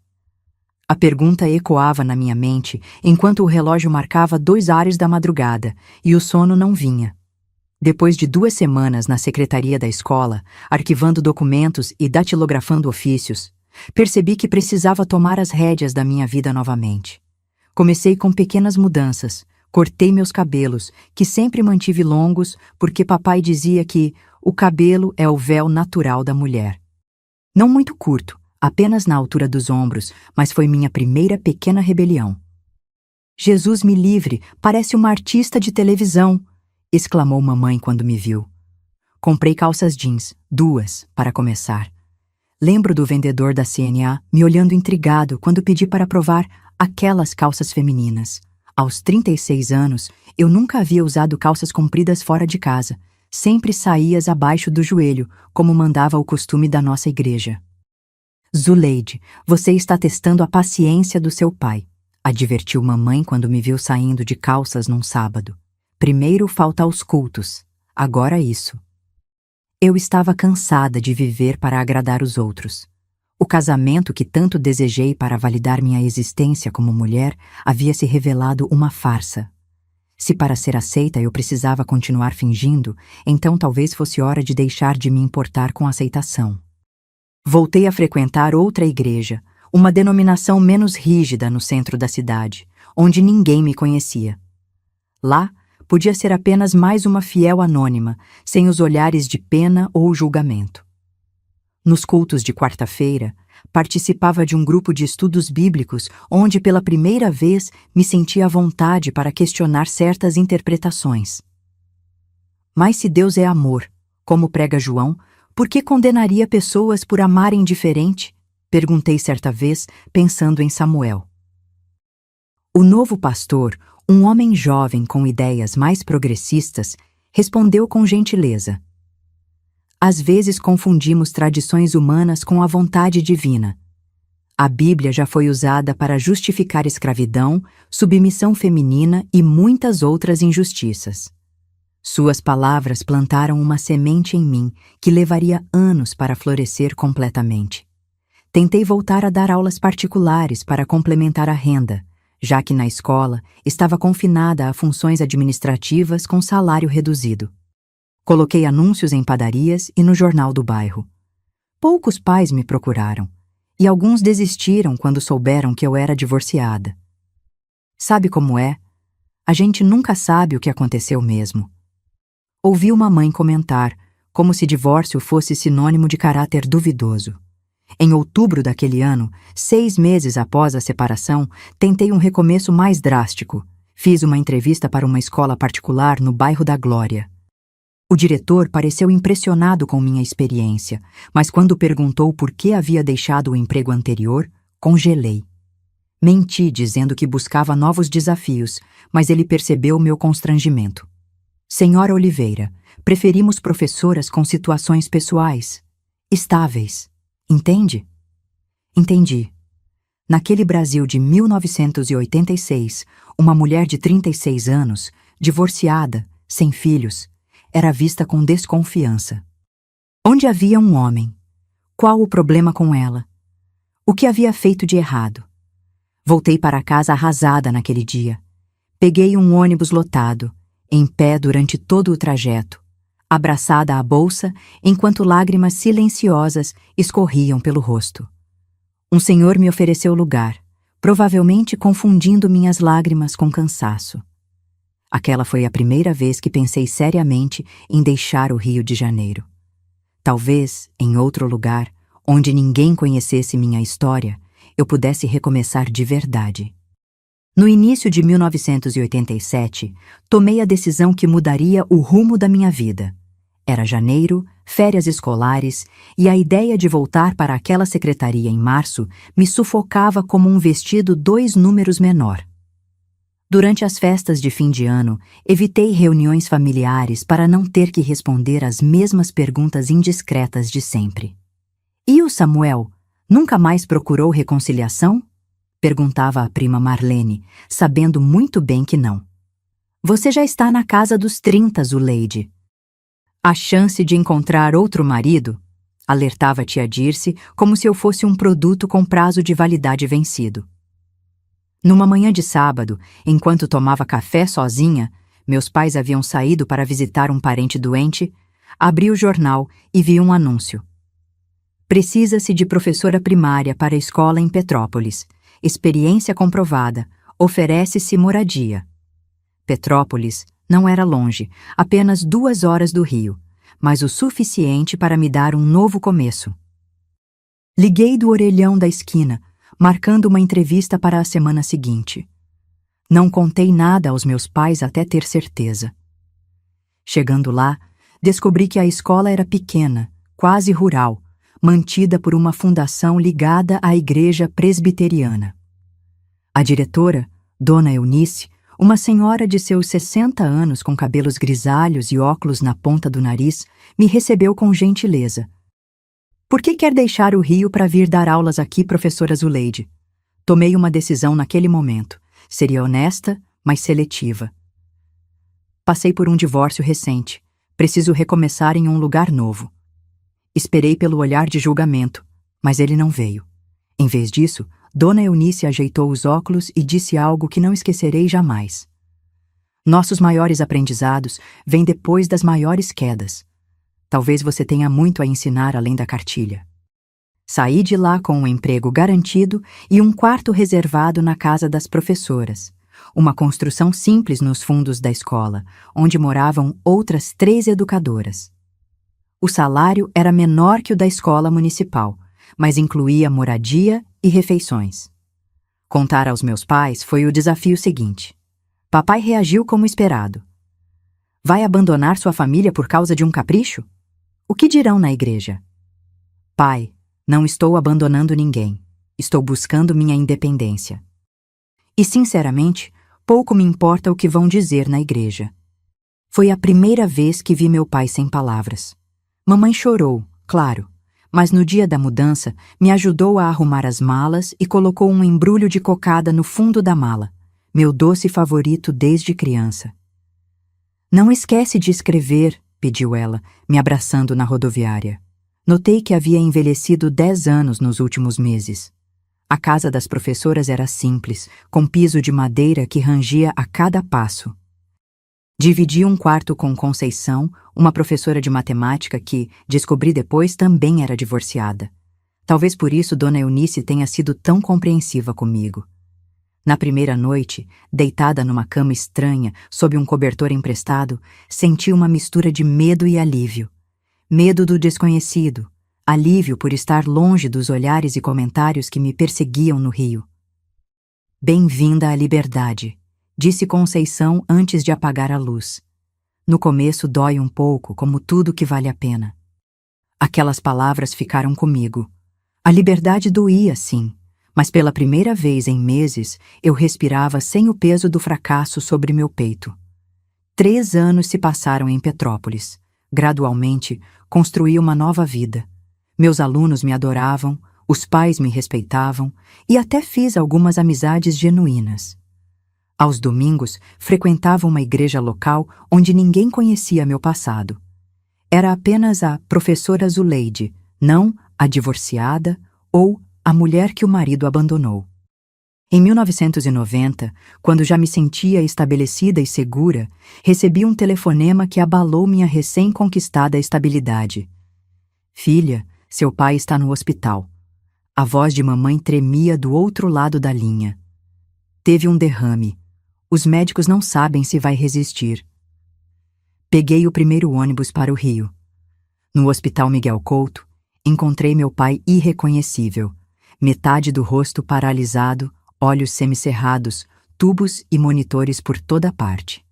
[SPEAKER 1] A pergunta ecoava na minha mente enquanto o relógio marcava 2 ares da madrugada e o sono não vinha. Depois de 2 semanas na secretaria da escola, arquivando documentos e datilografando ofícios, percebi que precisava tomar as rédeas da minha vida novamente. Comecei com pequenas mudanças, cortei meus cabelos, que sempre mantive longos porque papai dizia que o cabelo é o véu natural da mulher. Não muito curto, apenas na altura dos ombros, mas foi minha primeira pequena rebelião. Jesus me livre, parece uma artista de televisão, exclamou mamãe quando me viu. Comprei calças jeans, 2, para começar. Lembro do vendedor da CNA me olhando intrigado quando pedi para provar aquelas calças femininas. Aos 36 anos, eu nunca havia usado calças compridas fora de casa, sempre saías abaixo do joelho, como mandava o costume da nossa igreja. Zuleide, você está testando a paciência do seu pai, advertiu mamãe quando me viu saindo de calças num sábado. Primeiro falta aos cultos, agora isso. Eu estava cansada de viver para agradar os outros. O casamento que tanto desejei para validar minha existência como mulher havia se revelado uma farsa. Se para ser aceita eu precisava continuar fingindo, então talvez fosse hora de deixar de me importar com aceitação. Voltei a frequentar outra igreja, uma denominação menos rígida no centro da cidade, onde ninguém me conhecia. Lá, podia ser apenas mais uma fiel anônima, sem os olhares de pena ou julgamento. Nos cultos de quarta-feira, participava de um grupo de estudos bíblicos onde pela primeira vez me sentia à vontade para questionar certas interpretações. Mas se Deus é amor, como prega João, por que condenaria pessoas por amarem diferente? Perguntei certa vez, pensando em Samuel. O novo pastor, um homem jovem com ideias mais progressistas, respondeu com gentileza. Às vezes confundimos tradições humanas com a vontade divina. A Bíblia já foi usada para justificar escravidão, submissão feminina e muitas outras injustiças. Suas palavras plantaram uma semente em mim que levaria anos para florescer completamente. Tentei voltar a dar aulas particulares para complementar a renda, já que na escola estava confinada a funções administrativas com salário reduzido. Coloquei anúncios em padarias e no jornal do bairro. Poucos pais me procuraram, e alguns desistiram quando souberam que eu era divorciada. Sabe como é? A gente nunca sabe o que aconteceu mesmo. Ouvi uma mãe comentar, como se divórcio fosse sinônimo de caráter duvidoso. Em outubro daquele ano, 6 meses após a separação, tentei um recomeço mais drástico. Fiz uma entrevista para uma escola particular no bairro da Glória. O diretor pareceu impressionado com minha experiência, mas quando perguntou por que havia deixado o emprego anterior, congelei. Menti dizendo que buscava novos desafios, mas ele percebeu meu constrangimento. Senhora Oliveira, preferimos professoras com situações pessoais, estáveis. Entende? Entendi. Naquele Brasil de 1986, uma mulher de 36 anos, divorciada, sem filhos, era vista com desconfiança. Onde havia um homem? Qual o problema com ela? O que havia feito de errado? Voltei para casa arrasada naquele dia. Peguei um ônibus lotado, em pé durante todo o trajeto, abraçada à bolsa, enquanto lágrimas silenciosas escorriam pelo rosto. Um senhor me ofereceu lugar, provavelmente confundindo minhas lágrimas com cansaço. Aquela foi a primeira vez que pensei seriamente em deixar o Rio de Janeiro. Talvez, em outro lugar, onde ninguém conhecesse minha história, eu pudesse recomeçar de verdade. No início de 1987, tomei a decisão que mudaria o rumo da minha vida. Era janeiro, férias escolares, e a ideia de voltar para aquela secretaria em março me sufocava como um vestido 2 números menor. Durante as festas de fim de ano, evitei reuniões familiares para não ter que responder as mesmas perguntas indiscretas de sempre. E o Samuel nunca mais procurou reconciliação? Perguntava a prima Marlene, sabendo muito bem que não. Você já está na casa dos 30, Zuleide. A chance de encontrar outro marido? Alertava tia Dirce, como se eu fosse um produto com prazo de validade vencido. Numa manhã de sábado, enquanto tomava café sozinha, meus pais haviam saído para visitar um parente doente, abri o jornal e vi um anúncio. Precisa-se de professora primária para a escola em Petrópolis. Experiência comprovada. Oferece-se moradia. Petrópolis não era longe, apenas 2 horas do Rio, mas o suficiente para me dar um novo começo. Liguei do orelhão da esquina, marcando uma entrevista para a semana seguinte. Não contei nada aos meus pais até ter certeza. Chegando lá, descobri que a escola era pequena, quase rural, mantida por uma fundação ligada à igreja presbiteriana. A diretora, Dona Eunice, uma senhora de seus 60 anos com cabelos grisalhos e óculos na ponta do nariz, me recebeu com gentileza. Por que quer deixar o Rio para vir dar aulas aqui, professora Zuleide? Tomei uma decisão naquele momento. Seria honesta, mas seletiva. Passei por um divórcio recente. Preciso recomeçar em um lugar novo. Esperei pelo olhar de julgamento, mas ele não veio. Em vez disso, Dona Eunice ajeitou os óculos e disse algo que não esquecerei jamais. Nossos maiores aprendizados vêm depois das maiores quedas. Talvez você tenha muito a ensinar além da cartilha. Saí de lá com um emprego garantido e um quarto reservado na casa das professoras, uma construção simples nos fundos da escola, onde moravam outras 3 educadoras. O salário era menor que o da escola municipal, mas incluía moradia e refeições. Contar aos meus pais foi o desafio seguinte. Papai reagiu como esperado. Vai abandonar sua família por causa de um capricho? O que dirão na igreja? Pai, não estou abandonando ninguém. Estou buscando minha independência. E, sinceramente, pouco me importa o que vão dizer na igreja. Foi a primeira vez que vi meu pai sem palavras. Mamãe chorou, claro, mas no dia da mudança me ajudou a arrumar as malas e colocou um embrulho de cocada no fundo da mala, meu doce favorito desde criança. Não esquece de escrever, pediu ela, me abraçando na rodoviária. Notei que havia envelhecido 10 anos nos últimos meses. A casa das professoras era simples, com piso de madeira que rangia a cada passo. Dividi um quarto com Conceição, uma professora de matemática que, descobri depois, também era divorciada. Talvez por isso Dona Eunice tenha sido tão compreensiva comigo. Na primeira noite, deitada numa cama estranha, sob um cobertor emprestado, senti uma mistura de medo e alívio. Medo do desconhecido, alívio por estar longe dos olhares e comentários que me perseguiam no Rio. Bem-vinda à liberdade, disse Conceição antes de apagar a luz. No começo dói um pouco, como tudo que vale a pena. Aquelas palavras ficaram comigo. A liberdade doía, sim, mas pela primeira vez em meses eu respirava sem o peso do fracasso sobre meu peito. 3 anos se passaram em Petrópolis. Gradualmente, construí uma nova vida. Meus alunos me adoravam, os pais me respeitavam e até fiz algumas amizades genuínas. Aos domingos, frequentava uma igreja local onde ninguém conhecia meu passado. Era apenas a professora Zuleide, não a divorciada ou a mulher que o marido abandonou. Em 1990, quando já me sentia estabelecida e segura, recebi um telefonema que abalou minha recém-conquistada estabilidade. Filha, seu pai está no hospital. A voz de mamãe tremia do outro lado da linha. Teve um derrame. Os médicos não sabem se vai resistir. Peguei o primeiro ônibus para o Rio. No Hospital Miguel Couto, encontrei meu pai irreconhecível, metade do rosto paralisado, olhos semicerrados, tubos e monitores por toda parte.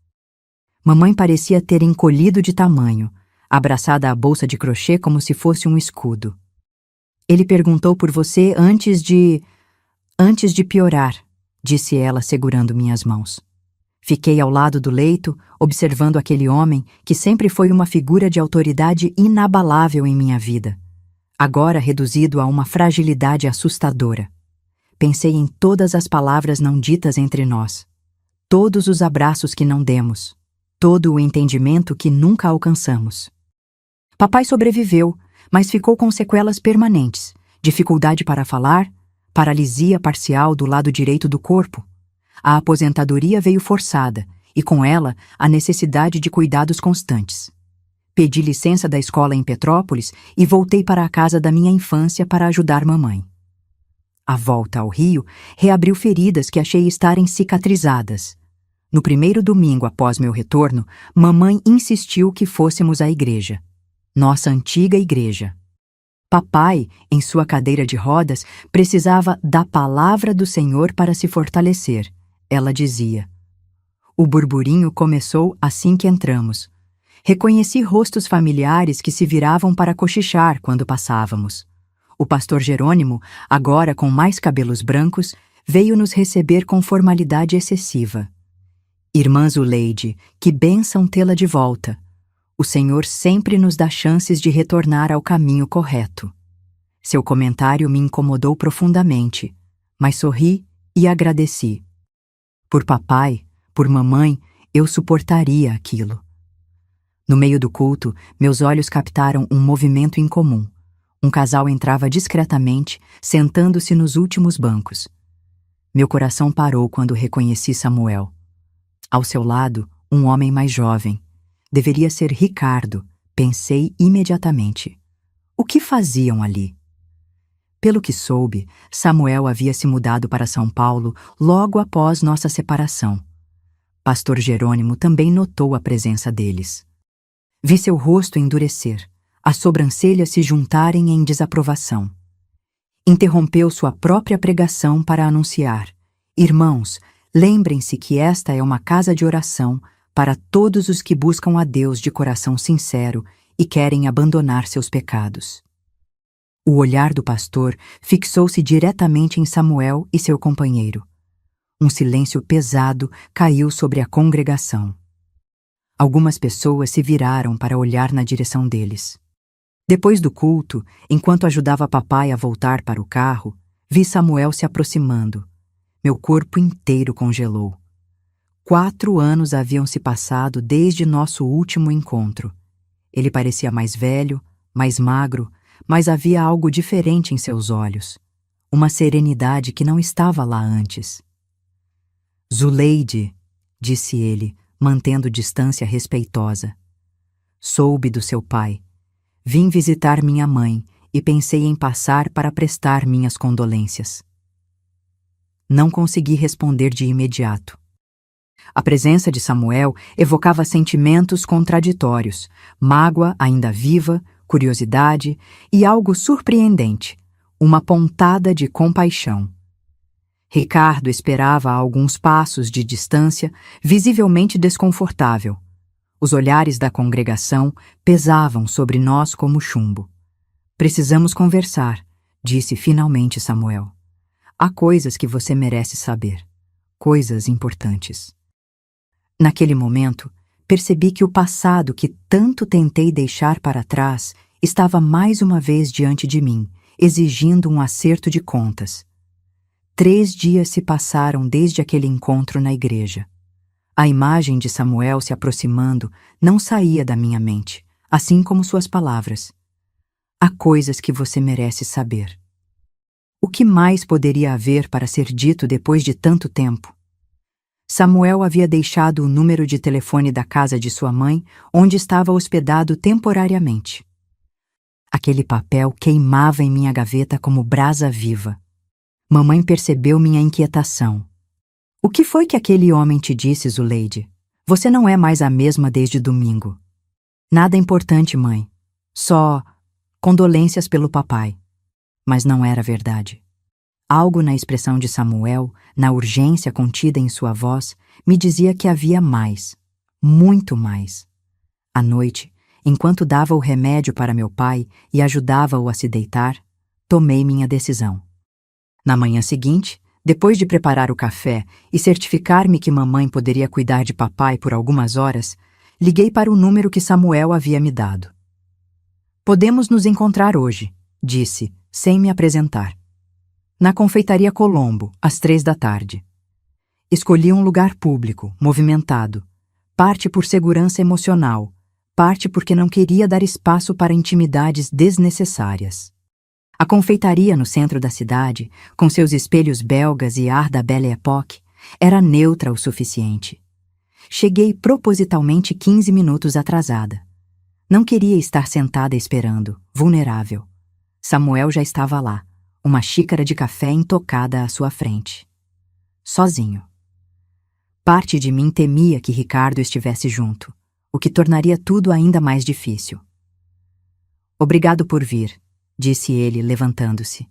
[SPEAKER 1] Mamãe parecia ter encolhido de tamanho, abraçada à bolsa de crochê como se fosse um escudo. Ele perguntou por você antes de piorar, disse ela segurando minhas mãos. Fiquei ao lado do leito, observando aquele homem que sempre foi uma figura de autoridade inabalável em minha vida, agora reduzido a uma fragilidade assustadora. Pensei em todas as palavras não ditas entre nós, todos os abraços que não demos, todo o entendimento que nunca alcançamos. Papai sobreviveu, mas ficou com sequelas permanentes, dificuldade para falar, paralisia parcial do lado direito do corpo. A aposentadoria veio forçada, e com ela a necessidade de cuidados constantes. Pedi licença da escola em Petrópolis e voltei para a casa da minha infância para ajudar mamãe. A volta ao Rio reabriu feridas que achei estarem cicatrizadas. No primeiro domingo após meu retorno, mamãe insistiu que fôssemos à igreja. Nossa antiga igreja. Papai, em sua cadeira de rodas, precisava da palavra do Senhor para se fortalecer. Ela dizia. O burburinho começou assim que entramos. Reconheci rostos familiares que se viravam para cochichar quando passávamos. O pastor Jerônimo, agora com mais cabelos brancos, veio nos receber com formalidade excessiva. Irmã Zuleide, que bênção tê-la de volta. O Senhor sempre nos dá chances de retornar ao caminho correto. Seu comentário me incomodou profundamente, mas sorri e agradeci. Por papai, por mamãe, eu suportaria aquilo. No meio do culto, meus olhos captaram um movimento incomum. Um casal entrava discretamente, sentando-se nos últimos bancos. Meu coração parou quando reconheci Samuel. Ao seu lado, um homem mais jovem. Deveria ser Ricardo, pensei imediatamente. O que faziam ali? Pelo que soube, Samuel havia se mudado para São Paulo logo após nossa separação. Pastor Jerônimo também notou a presença deles. Vi seu rosto endurecer, as sobrancelhas se juntarem em desaprovação. Interrompeu sua própria pregação para anunciar: Irmãos, lembrem-se que esta é uma casa de oração para todos os que buscam a Deus de coração sincero e querem abandonar seus pecados. O olhar do pastor fixou-se diretamente em Samuel e seu companheiro. Um silêncio pesado caiu sobre a congregação. Algumas pessoas se viraram para olhar na direção deles. Depois do culto, enquanto ajudava papai a voltar para o carro, vi Samuel se aproximando. Meu corpo inteiro congelou. 4 anos haviam se passado desde nosso último encontro. Ele parecia mais velho, mais magro, mas havia algo diferente em seus olhos. Uma serenidade que não estava lá antes. Zuleide, disse ele, mantendo distância respeitosa. Soube do seu pai. Vim visitar minha mãe e pensei em passar para prestar minhas condolências. Não consegui responder de imediato. A presença de Samuel evocava sentimentos contraditórios, mágoa ainda viva, curiosidade e algo surpreendente, uma pontada de compaixão. Ricardo esperava a alguns passos de distância, visivelmente desconfortável. Os olhares da congregação pesavam sobre nós como chumbo. Precisamos conversar, disse finalmente Samuel. Há coisas que você merece saber, coisas importantes. Naquele momento, percebi que o passado que tanto tentei deixar para trás estava mais uma vez diante de mim, exigindo um acerto de contas. 3 dias se passaram desde aquele encontro na igreja. A imagem de Samuel se aproximando não saía da minha mente, assim como suas palavras. Há coisas que você merece saber. O que mais poderia haver para ser dito depois de tanto tempo? Samuel havia deixado o número de telefone da casa de sua mãe, onde estava hospedado temporariamente. Aquele papel queimava em minha gaveta como brasa viva. Mamãe percebeu minha inquietação. O que foi que aquele homem te disse, Zuleide? Você não é mais a mesma desde domingo. Nada importante, mãe. Só condolências pelo papai. Mas não era verdade. Algo na expressão de Samuel, na urgência contida em sua voz, me dizia que havia mais, muito mais. À noite, enquanto dava o remédio para meu pai e ajudava-o a se deitar, tomei minha decisão. Na manhã seguinte, depois de preparar o café e certificar-me que mamãe poderia cuidar de papai por algumas horas, liguei para o número que Samuel havia me dado. Podemos nos encontrar hoje, disse, sem me apresentar. Na confeitaria Colombo, às 15h. Escolhi um lugar público, movimentado, parte por segurança emocional, parte porque não queria dar espaço para intimidades desnecessárias. A confeitaria no centro da cidade, com seus espelhos belgas e ar da Belle Époque, era neutra o suficiente. Cheguei propositalmente 15 minutos atrasada. Não queria estar sentada esperando, vulnerável. Samuel já estava lá, uma xícara de café intocada à sua frente. Sozinho. Parte de mim temia que Ricardo estivesse junto, o que tornaria tudo ainda mais difícil. Obrigado por vir, disse ele, levantando-se.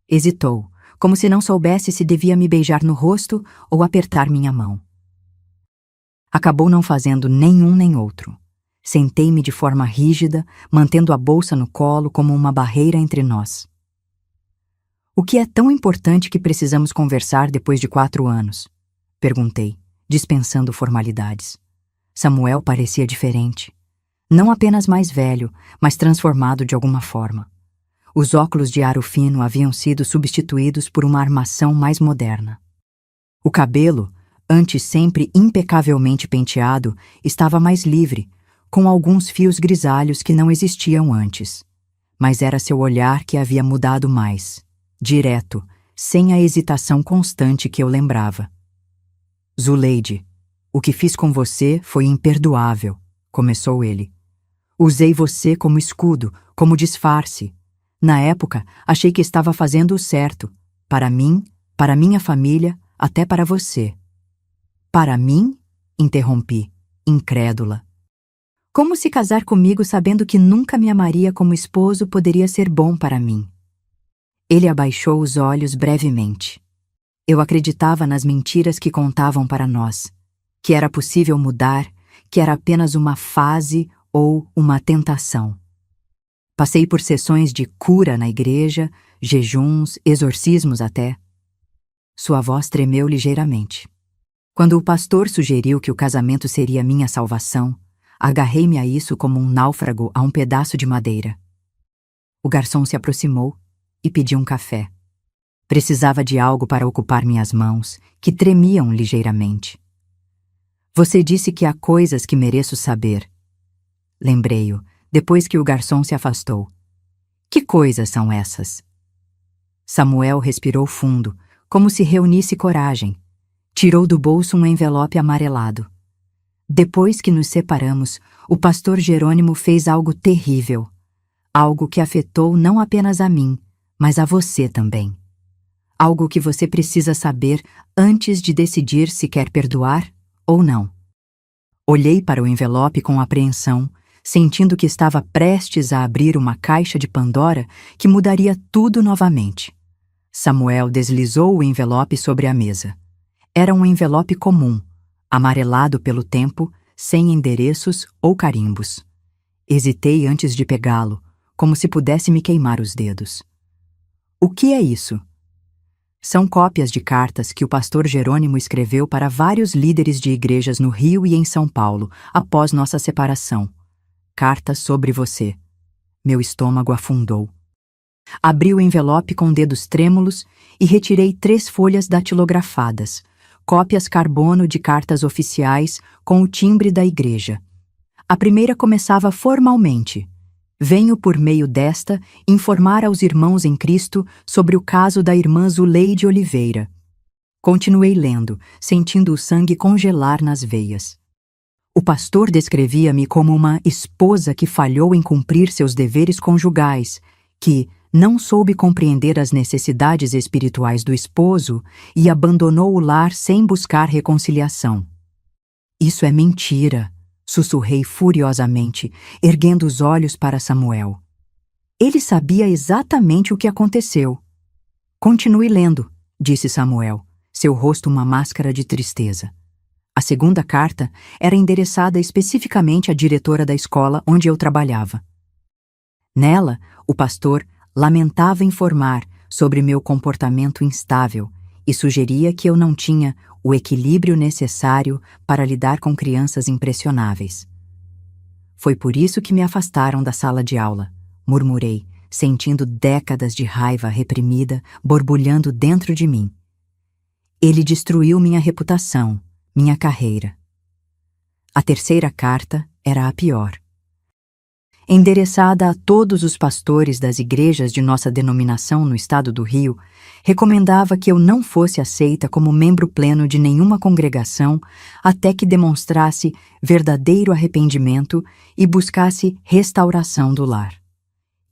[SPEAKER 1] Hesitou, como se não soubesse se devia me beijar no rosto ou apertar minha mão. Acabou não fazendo nenhum nem outro. Sentei-me de forma rígida, mantendo a bolsa no colo como uma barreira entre nós. O que é tão importante que precisamos conversar depois de 4 anos? Perguntei, dispensando formalidades. Samuel parecia diferente. Não apenas mais velho, mas transformado de alguma forma. Os óculos de aro fino haviam sido substituídos por uma armação mais moderna. O cabelo, antes sempre impecavelmente penteado, estava mais livre, com alguns fios grisalhos que não existiam antes. Mas era seu olhar que havia mudado mais, direto, sem a hesitação constante que eu lembrava. Zuleide, o que fiz com você foi imperdoável, começou ele. Usei você como escudo, como disfarce. Na época, achei que estava fazendo o certo, para mim, para minha família, até para você. Para mim? Interrompi, incrédula. Como se casar comigo sabendo que nunca me amaria como esposo poderia ser bom para mim? Ele abaixou os olhos brevemente. Eu acreditava nas mentiras que contavam para nós, que era possível mudar, que era apenas uma fase ou uma tentação. Passei por sessões de cura na igreja, jejuns, exorcismos até. Sua voz tremeu ligeiramente. Quando o pastor sugeriu que o casamento seria minha salvação, agarrei-me a isso como um náufrago a um pedaço de madeira. O garçom se aproximou e pediu um café. Precisava de algo para ocupar minhas mãos, que tremiam ligeiramente. Você disse que há coisas que mereço saber. Lembrei-o, depois que o garçom se afastou. Que coisas são essas? Samuel respirou fundo, como se reunisse coragem. Tirou do bolso um envelope amarelado. Depois que nos separamos, o pastor Jerônimo fez algo terrível. Algo que afetou não apenas a mim, mas a você também. Algo que você precisa saber antes de decidir se quer perdoar ou não. Olhei para o envelope com apreensão, sentindo que estava prestes a abrir uma caixa de Pandora que mudaria tudo novamente. Samuel deslizou o envelope sobre a mesa. Era um envelope comum, amarelado pelo tempo, sem endereços ou carimbos. Hesitei antes de pegá-lo, como se pudesse me queimar os dedos. O que é isso? São cópias de cartas que o pastor Jerônimo escreveu para vários líderes de igrejas no Rio e em São Paulo, após nossa separação. Cartas sobre você. Meu estômago afundou. Abri o envelope com dedos trêmulos e retirei 3 folhas datilografadas, cópias carbono de cartas oficiais com o timbre da igreja. A primeira começava formalmente: venho por meio desta informar aos irmãos em Cristo sobre o caso da irmã Zuleide Oliveira. Continuei lendo, sentindo o sangue congelar nas veias. O pastor descrevia-me como uma esposa que falhou em cumprir seus deveres conjugais, que não soube compreender as necessidades espirituais do esposo e abandonou o lar sem buscar reconciliação. Isso é mentira, sussurrei furiosamente, erguendo os olhos para Samuel. Ele sabia exatamente o que aconteceu. Continue lendo, disse Samuel, seu rosto uma máscara de tristeza. A segunda carta era endereçada especificamente à diretora da escola onde eu trabalhava. Nela, o pastor lamentava informar sobre meu comportamento instável e sugeria que eu não tinha o equilíbrio necessário para lidar com crianças impressionáveis. Foi por isso que me afastaram da sala de aula, murmurei, sentindo décadas de raiva reprimida borbulhando dentro de mim. Ele destruiu minha reputação, minha carreira. A terceira carta era a pior. Endereçada a todos os pastores das igrejas de nossa denominação no estado do Rio, recomendava que eu não fosse aceita como membro pleno de nenhuma congregação até que demonstrasse verdadeiro arrependimento e buscasse restauração do lar.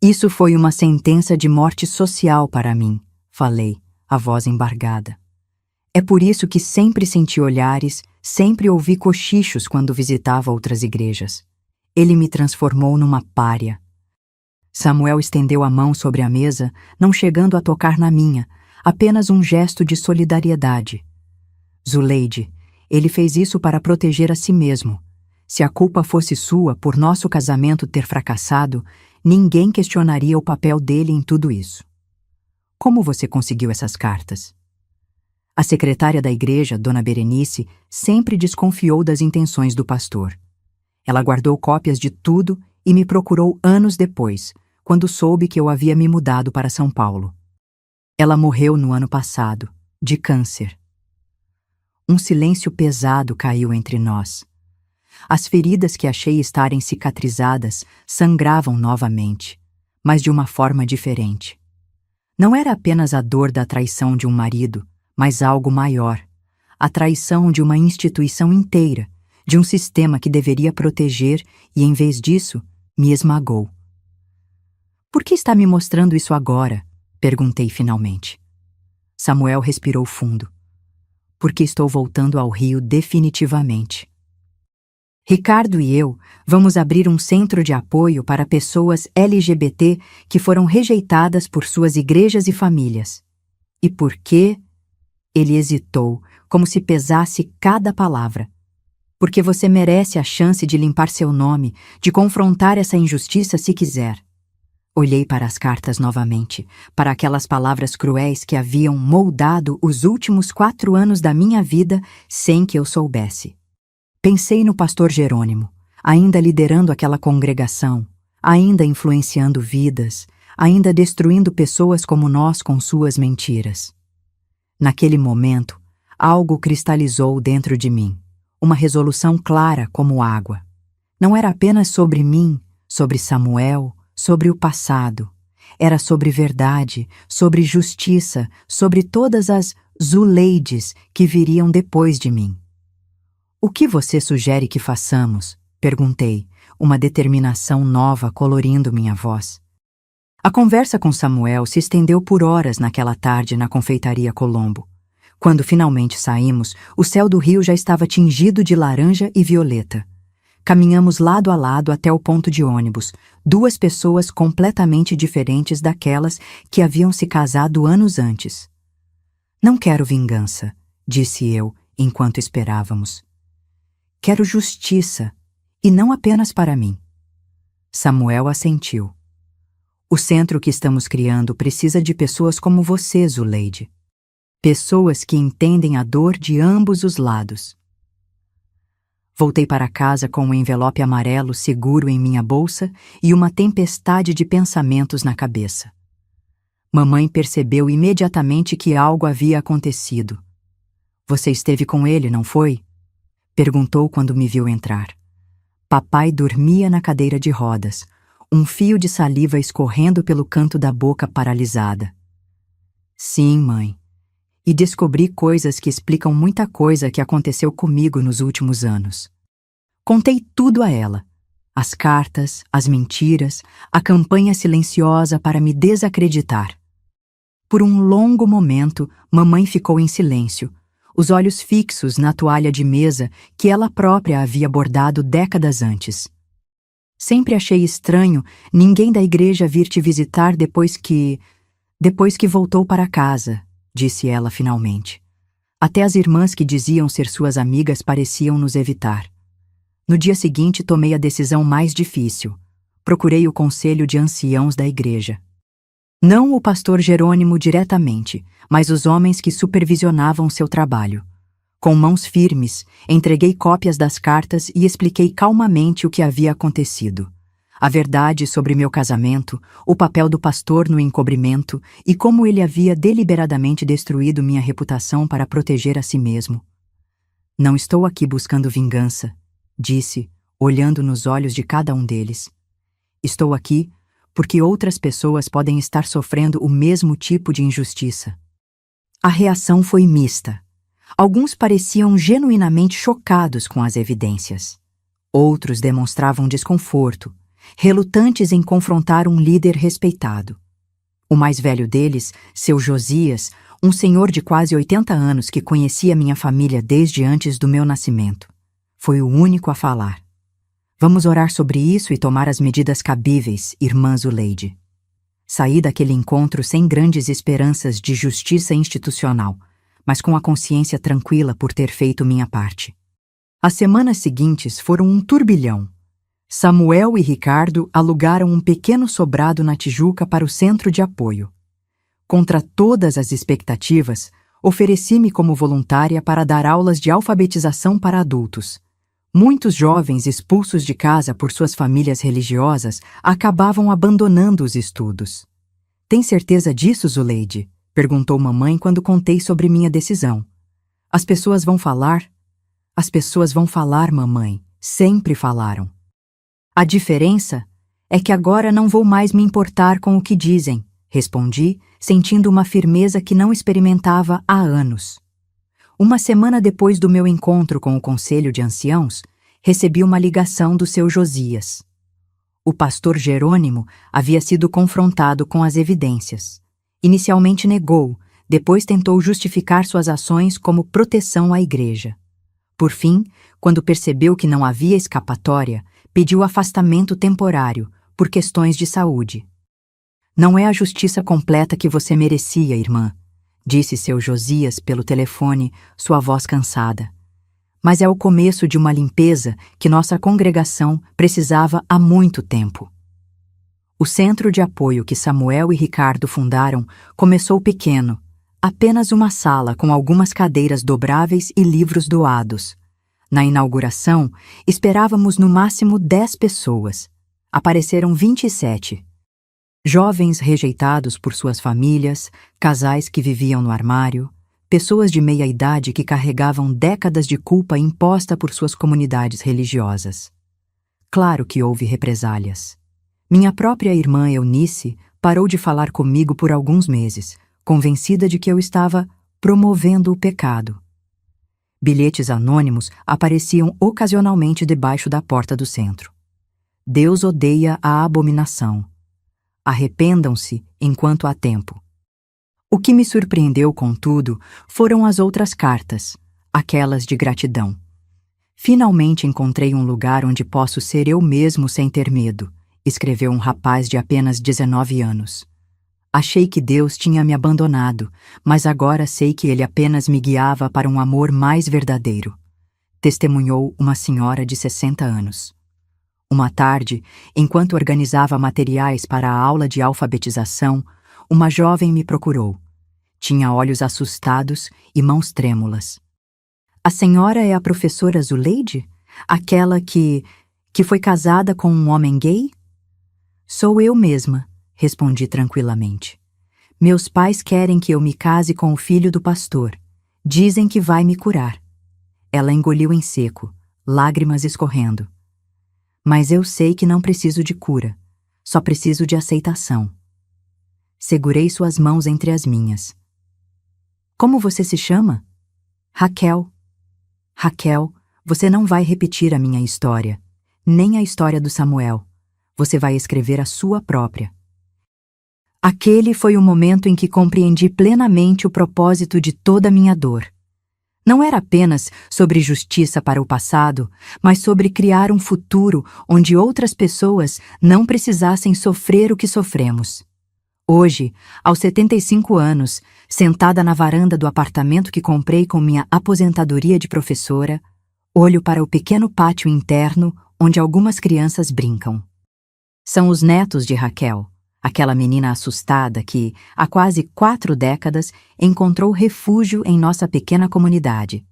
[SPEAKER 1] Isso foi uma sentença de morte social para mim, falei, a voz embargada. É por isso que sempre senti olhares, sempre ouvi cochichos quando visitava outras igrejas. Ele me transformou numa pária. Samuel estendeu a mão sobre a mesa, não chegando a tocar na minha, apenas um gesto de solidariedade. Zuleide, ele fez isso para proteger a si mesmo. Se a culpa fosse sua por nosso casamento ter fracassado, ninguém questionaria o papel dele em tudo isso. Como você conseguiu essas cartas? A secretária da igreja, Dona Berenice, sempre desconfiou das intenções do pastor. Ela guardou cópias de tudo e me procurou anos depois, quando soube que eu havia me mudado para São Paulo. Ela morreu no ano passado, de câncer. Um silêncio pesado caiu entre nós. As feridas que achei estarem cicatrizadas sangravam novamente, mas de uma forma diferente. Não era apenas a dor da traição de um marido, mas algo maior, a traição de uma instituição inteira, de um sistema que deveria proteger e, em vez disso, me esmagou. Por que está me mostrando isso agora? Perguntei finalmente. Samuel respirou fundo. Porque estou voltando ao Rio definitivamente. Ricardo e eu vamos abrir um centro de apoio para pessoas LGBT que foram rejeitadas por suas igrejas e famílias. E por quê? Ele hesitou, como se pesasse cada palavra. Porque você merece a chance de limpar seu nome, de confrontar essa injustiça se quiser. Olhei para as cartas novamente, para aquelas palavras cruéis que haviam moldado os últimos 4 anos da minha vida sem que eu soubesse. Pensei no pastor Jerônimo, ainda liderando aquela congregação, ainda influenciando vidas, ainda destruindo pessoas como nós com suas mentiras. Naquele momento, algo cristalizou dentro de mim, uma resolução clara como água. Não era apenas sobre mim, sobre Samuel, sobre o passado. Era sobre verdade, sobre justiça, sobre todas as Zuleides que viriam depois de mim. O que você sugere que façamos? Perguntei, uma determinação nova colorindo minha voz. A conversa com Samuel se estendeu por horas naquela tarde na confeitaria Colombo. Quando finalmente saímos, o céu do Rio já estava tingido de laranja e violeta. Caminhamos lado a lado até o ponto de ônibus, 2 pessoas completamente diferentes daquelas que haviam se casado anos antes. Não quero vingança, disse eu, enquanto esperávamos. Quero justiça, e não apenas para mim. Samuel assentiu. O centro que estamos criando precisa de pessoas como você, Zuleide. Pessoas que entendem a dor de ambos os lados. Voltei para casa com um envelope amarelo seguro em minha bolsa e uma tempestade de pensamentos na cabeça. Mamãe percebeu imediatamente que algo havia acontecido. Você esteve com ele, não foi? Perguntou quando me viu entrar. Papai dormia na cadeira de rodas, um fio de saliva escorrendo pelo canto da boca paralisada. Sim, mãe. E descobri coisas que explicam muita coisa que aconteceu comigo nos últimos anos. Contei tudo a ela. As cartas, as mentiras, a campanha silenciosa para me desacreditar. Por um longo momento, mamãe ficou em silêncio, os olhos fixos na toalha de mesa que ela própria havia bordado décadas antes. Sempre achei estranho ninguém da igreja vir te visitar depois que voltou para casa, disse ela finalmente. Até as irmãs que diziam ser suas amigas pareciam nos evitar. No dia seguinte tomei a decisão mais difícil. Procurei o conselho de anciãos da igreja. Não o pastor Jerônimo diretamente, mas os homens que supervisionavam seu trabalho. Com mãos firmes, entreguei cópias das cartas e expliquei calmamente o que havia acontecido. A verdade sobre meu casamento, o papel do pastor no encobrimento e como ele havia deliberadamente destruído minha reputação para proteger a si mesmo. Não estou aqui buscando vingança, disse, olhando nos olhos de cada um deles. Estou aqui porque outras pessoas podem estar sofrendo o mesmo tipo de injustiça. A reação foi mista. Alguns pareciam genuinamente chocados com as evidências. Outros demonstravam desconforto, relutantes em confrontar um líder respeitado. O mais velho deles, seu Josias, um senhor de quase 80 anos que conhecia minha família desde antes do meu nascimento, foi o único a falar. Vamos orar sobre isso e tomar as medidas cabíveis, irmã Zuleide. Saí daquele encontro sem grandes esperanças de justiça institucional, mas com a consciência tranquila por ter feito minha parte. As semanas seguintes foram um turbilhão. Samuel e Ricardo alugaram um pequeno sobrado na Tijuca para o centro de apoio. Contra todas as expectativas, ofereci-me como voluntária para dar aulas de alfabetização para adultos. Muitos jovens expulsos de casa por suas famílias religiosas acabavam abandonando os estudos. Tem certeza disso, Zuleide? Perguntou mamãe quando contei sobre minha decisão. As pessoas vão falar? As pessoas vão falar, mamãe. Sempre falaram. A diferença é que agora não vou mais me importar com o que dizem, respondi, sentindo uma firmeza que não experimentava há anos. Uma semana depois do meu encontro com o Conselho de Anciãos, recebi uma ligação do seu Josias. O pastor Jerônimo havia sido confrontado com as evidências. Inicialmente negou, depois tentou justificar suas ações como proteção à igreja. Por fim, quando percebeu que não havia escapatória, pediu afastamento temporário, por questões de saúde. Não é a justiça completa que você merecia, irmã, disse seu Josias pelo telefone, sua voz cansada. Mas é o começo de uma limpeza que nossa congregação precisava há muito tempo. O centro de apoio que Samuel e Ricardo fundaram começou pequeno, apenas uma sala com algumas cadeiras dobráveis e livros doados. Na inauguração, esperávamos no máximo 10 pessoas. Apareceram 27. Jovens rejeitados por suas famílias, casais que viviam no armário, pessoas de meia idade que carregavam décadas de culpa imposta por suas comunidades religiosas. Claro que houve represálias. Minha própria irmã Eunice parou de falar comigo por alguns meses, convencida de que eu estava promovendo o pecado. Bilhetes anônimos apareciam ocasionalmente debaixo da porta do centro. Deus odeia a abominação. Arrependam-se enquanto há tempo. O que me surpreendeu, contudo, foram as outras cartas, aquelas de gratidão. Finalmente encontrei um lugar onde posso ser eu mesmo sem ter medo, escreveu um rapaz de apenas 19 anos. Achei que Deus tinha me abandonado, mas agora sei que Ele apenas me guiava para um amor mais verdadeiro, testemunhou uma senhora de 60 anos. Uma tarde, enquanto organizava materiais para a aula de alfabetização, uma jovem me procurou. Tinha olhos assustados e mãos trêmulas. A senhora é a professora Zuleide? Aquela que foi casada com um homem gay? Sou eu mesma, respondi tranquilamente. Meus pais querem que eu me case com o filho do pastor. Dizem que vai me curar. Ela engoliu em seco, lágrimas escorrendo. Mas eu sei que não preciso de cura, só preciso de aceitação. Segurei suas mãos entre as minhas. Como você se chama? Raquel. Raquel, você não vai repetir a minha história, nem a história do Samuel. Você vai escrever a sua própria. Aquele foi o momento em que compreendi plenamente o propósito de toda a minha dor. Não era apenas sobre justiça para o passado, mas sobre criar um futuro onde outras pessoas não precisassem sofrer o que sofremos. Hoje, aos 75 anos, sentada na varanda do apartamento que comprei com minha aposentadoria de professora, olho para o pequeno pátio interno onde algumas crianças brincam. São os netos de Raquel, aquela menina assustada que, há quase 4 décadas, encontrou refúgio em nossa pequena comunidade.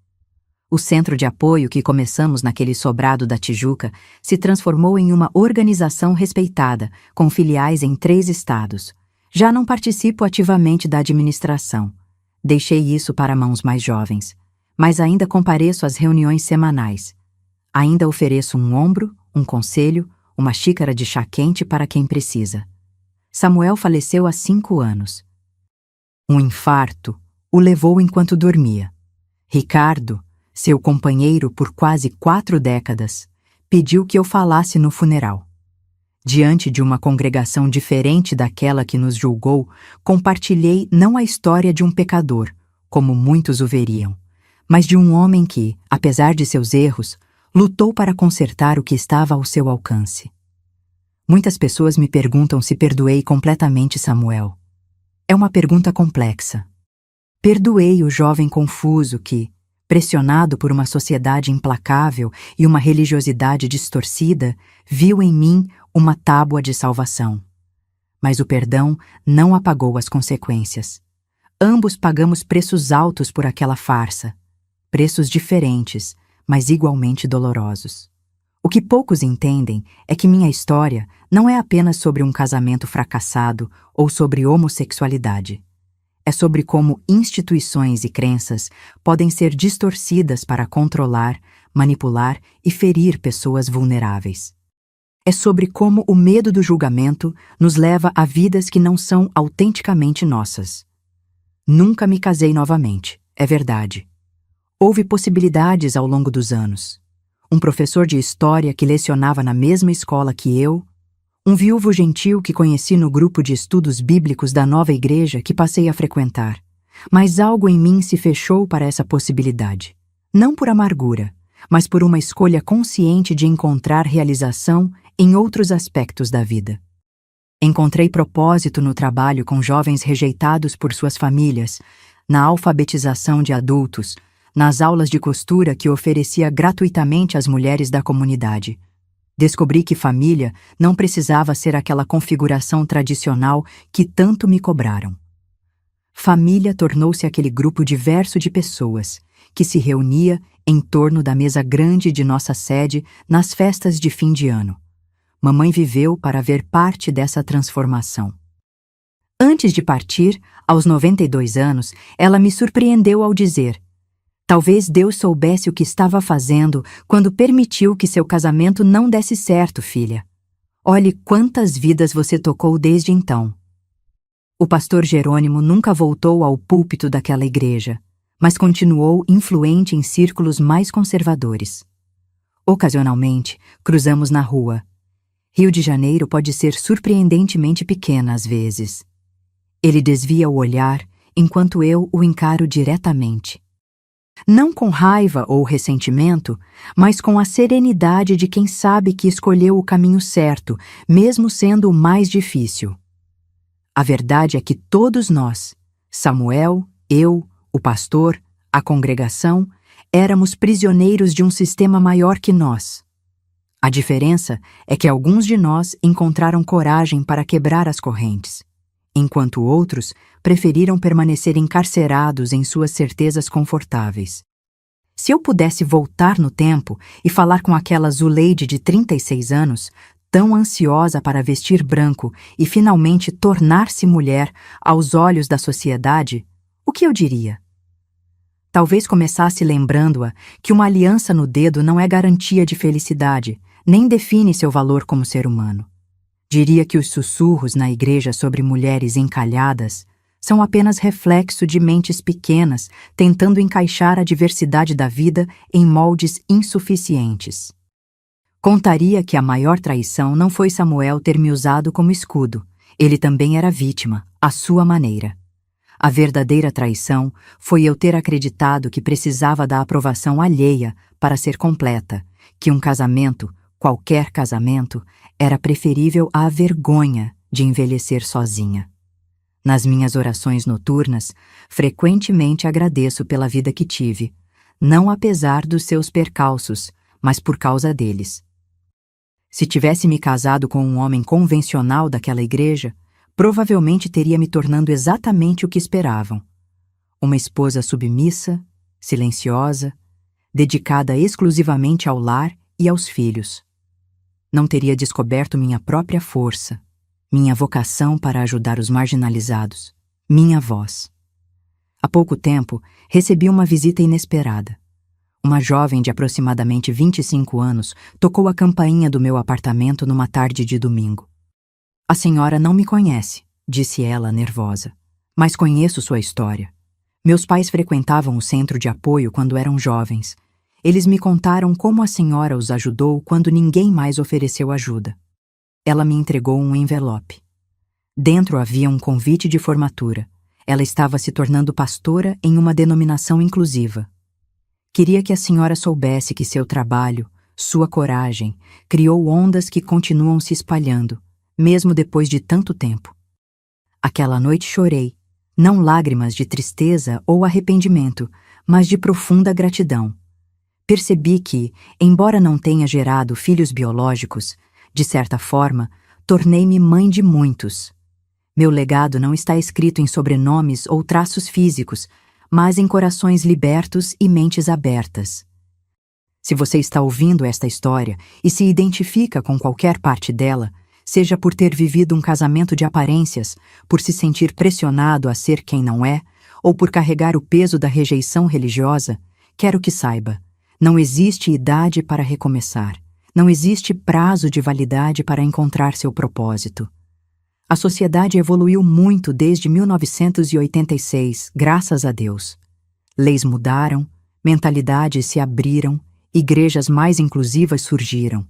[SPEAKER 1] O centro de apoio que começamos naquele sobrado da Tijuca se transformou em uma organização respeitada, com filiais em 3 estados. Já não participo ativamente da administração. Deixei isso para mãos mais jovens. Mas ainda compareço às reuniões semanais. Ainda ofereço um ombro, um conselho, uma xícara de chá quente para quem precisa. Samuel faleceu há 5 anos. Um infarto o levou enquanto dormia. Ricardo, seu companheiro por quase 4 décadas, pediu que eu falasse no funeral. Diante de uma congregação diferente daquela que nos julgou, compartilhei não a história de um pecador, como muitos o veriam, mas de um homem que, apesar de seus erros, lutou para consertar o que estava ao seu alcance. Muitas pessoas me perguntam se perdoei completamente Samuel. É uma pergunta complexa. Perdoei o jovem confuso que, pressionado por uma sociedade implacável e uma religiosidade distorcida, viu em mim uma tábua de salvação. Mas o perdão não apagou as consequências. Ambos pagamos preços altos por aquela farsa. Preços diferentes, mas igualmente dolorosos. O que poucos entendem é que minha história não é apenas sobre um casamento fracassado ou sobre homossexualidade. É sobre como instituições e crenças podem ser distorcidas para controlar, manipular e ferir pessoas vulneráveis. É sobre como o medo do julgamento nos leva a vidas que não são autenticamente nossas. Nunca me casei novamente, é verdade. Houve possibilidades ao longo dos anos. Um professor de história que lecionava na mesma escola que eu, um viúvo gentil que conheci no grupo de estudos bíblicos da nova igreja que passei a frequentar. Mas algo em mim se fechou para essa possibilidade. Não por amargura, mas por uma escolha consciente de encontrar realização em outros aspectos da vida. Encontrei propósito no trabalho com jovens rejeitados por suas famílias, na alfabetização de adultos, nas aulas de costura que oferecia gratuitamente às mulheres da comunidade. Descobri que família não precisava ser aquela configuração tradicional que tanto me cobraram. Família tornou-se aquele grupo diverso de pessoas que se reunia em torno da mesa grande de nossa sede nas festas de fim de ano. Mamãe viveu para ver parte dessa transformação. Antes de partir, aos 92 anos, ela me surpreendeu ao dizer: talvez Deus soubesse o que estava fazendo quando permitiu que seu casamento não desse certo, filha. Olhe quantas vidas você tocou desde então. O pastor Jerônimo nunca voltou ao púlpito daquela igreja, mas continuou influente em círculos mais conservadores. Ocasionalmente, cruzamos na rua. Rio de Janeiro pode ser surpreendentemente pequena às vezes. Ele desvia o olhar enquanto eu o encaro diretamente. Não com raiva ou ressentimento, mas com a serenidade de quem sabe que escolheu o caminho certo, mesmo sendo o mais difícil. A verdade é que todos nós, Samuel, eu, o pastor, a congregação, éramos prisioneiros de um sistema maior que nós. A diferença é que alguns de nós encontraram coragem para quebrar as correntes, enquanto outros preferiram permanecer encarcerados em suas certezas confortáveis. Se eu pudesse voltar no tempo e falar com aquela Zuleide de 36 anos, tão ansiosa para vestir branco e finalmente tornar-se mulher aos olhos da sociedade, o que eu diria? Talvez começasse lembrando-a que uma aliança no dedo não é garantia de felicidade, nem define seu valor como ser humano. Diria que os sussurros na igreja sobre mulheres encalhadas são apenas reflexo de mentes pequenas tentando encaixar a diversidade da vida em moldes insuficientes. Contaria que a maior traição não foi Samuel ter me usado como escudo. Ele também era vítima, à sua maneira. A verdadeira traição foi eu ter acreditado que precisava da aprovação alheia para ser completa, que um casamento, qualquer casamento, era preferível à vergonha de envelhecer sozinha. Nas minhas orações noturnas, frequentemente agradeço pela vida que tive, não apesar dos seus percalços, mas por causa deles. Se tivesse me casado com um homem convencional daquela igreja, provavelmente teria me tornando exatamente o que esperavam. Uma esposa submissa, silenciosa, dedicada exclusivamente ao lar e aos filhos. Não teria descoberto minha própria força, minha vocação para ajudar os marginalizados, minha voz. Há pouco tempo, recebi uma visita inesperada. Uma jovem de aproximadamente 25 anos tocou a campainha do meu apartamento numa tarde de domingo. A senhora não me conhece, disse ela, nervosa, mas conheço sua história. Meus pais frequentavam o centro de apoio quando eram jovens. Eles me contaram como a senhora os ajudou quando ninguém mais ofereceu ajuda. Ela me entregou um envelope. Dentro havia um convite de formatura. Ela estava se tornando pastora em uma denominação inclusiva. Queria que a senhora soubesse que seu trabalho, sua coragem, criou ondas que continuam se espalhando, mesmo depois de tanto tempo. Aquela noite chorei, não lágrimas de tristeza ou arrependimento, mas de profunda gratidão. Percebi que, embora não tenha gerado filhos biológicos, de certa forma, tornei-me mãe de muitos. Meu legado não está escrito em sobrenomes ou traços físicos, mas em corações libertos e mentes abertas. Se você está ouvindo esta história e se identifica com qualquer parte dela, seja por ter vivido um casamento de aparências, por se sentir pressionado a ser quem não é, ou por carregar o peso da rejeição religiosa, quero que saiba, não existe idade para recomeçar, não existe prazo de validade para encontrar seu propósito. A sociedade evoluiu muito desde 1986, graças a Deus. Leis mudaram, mentalidades se abriram, igrejas mais inclusivas surgiram.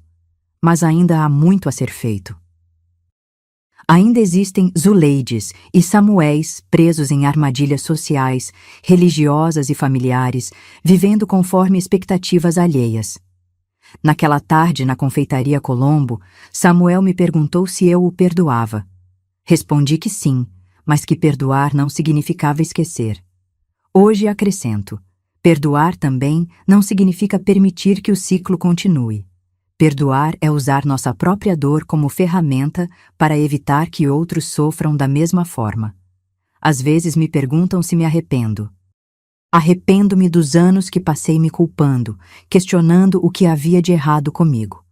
[SPEAKER 1] Mas ainda há muito a ser feito. Ainda existem Zuleides e Samuéis presos em armadilhas sociais, religiosas e familiares, vivendo conforme expectativas alheias. Naquela tarde, na confeitaria Colombo, Samuel me perguntou se eu o perdoava. Respondi que sim, mas que perdoar não significava esquecer. Hoje acrescento, perdoar também não significa permitir que o ciclo continue. Perdoar é usar nossa própria dor como ferramenta para evitar que outros sofram da mesma forma. Às vezes me perguntam se me arrependo. Arrependo-me dos anos que passei me culpando, questionando o que havia de errado comigo.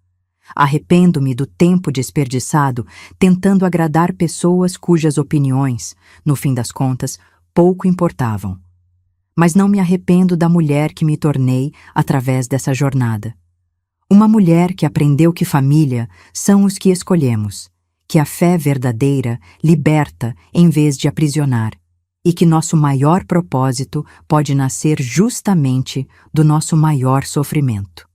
[SPEAKER 1] Arrependo-me do tempo desperdiçado tentando agradar pessoas cujas opiniões, no fim das contas, pouco importavam. Mas não me arrependo da mulher que me tornei através dessa jornada. Uma mulher que aprendeu que família são os que escolhemos, que a fé verdadeira liberta em vez de aprisionar, e que nosso maior propósito pode nascer justamente do nosso maior sofrimento.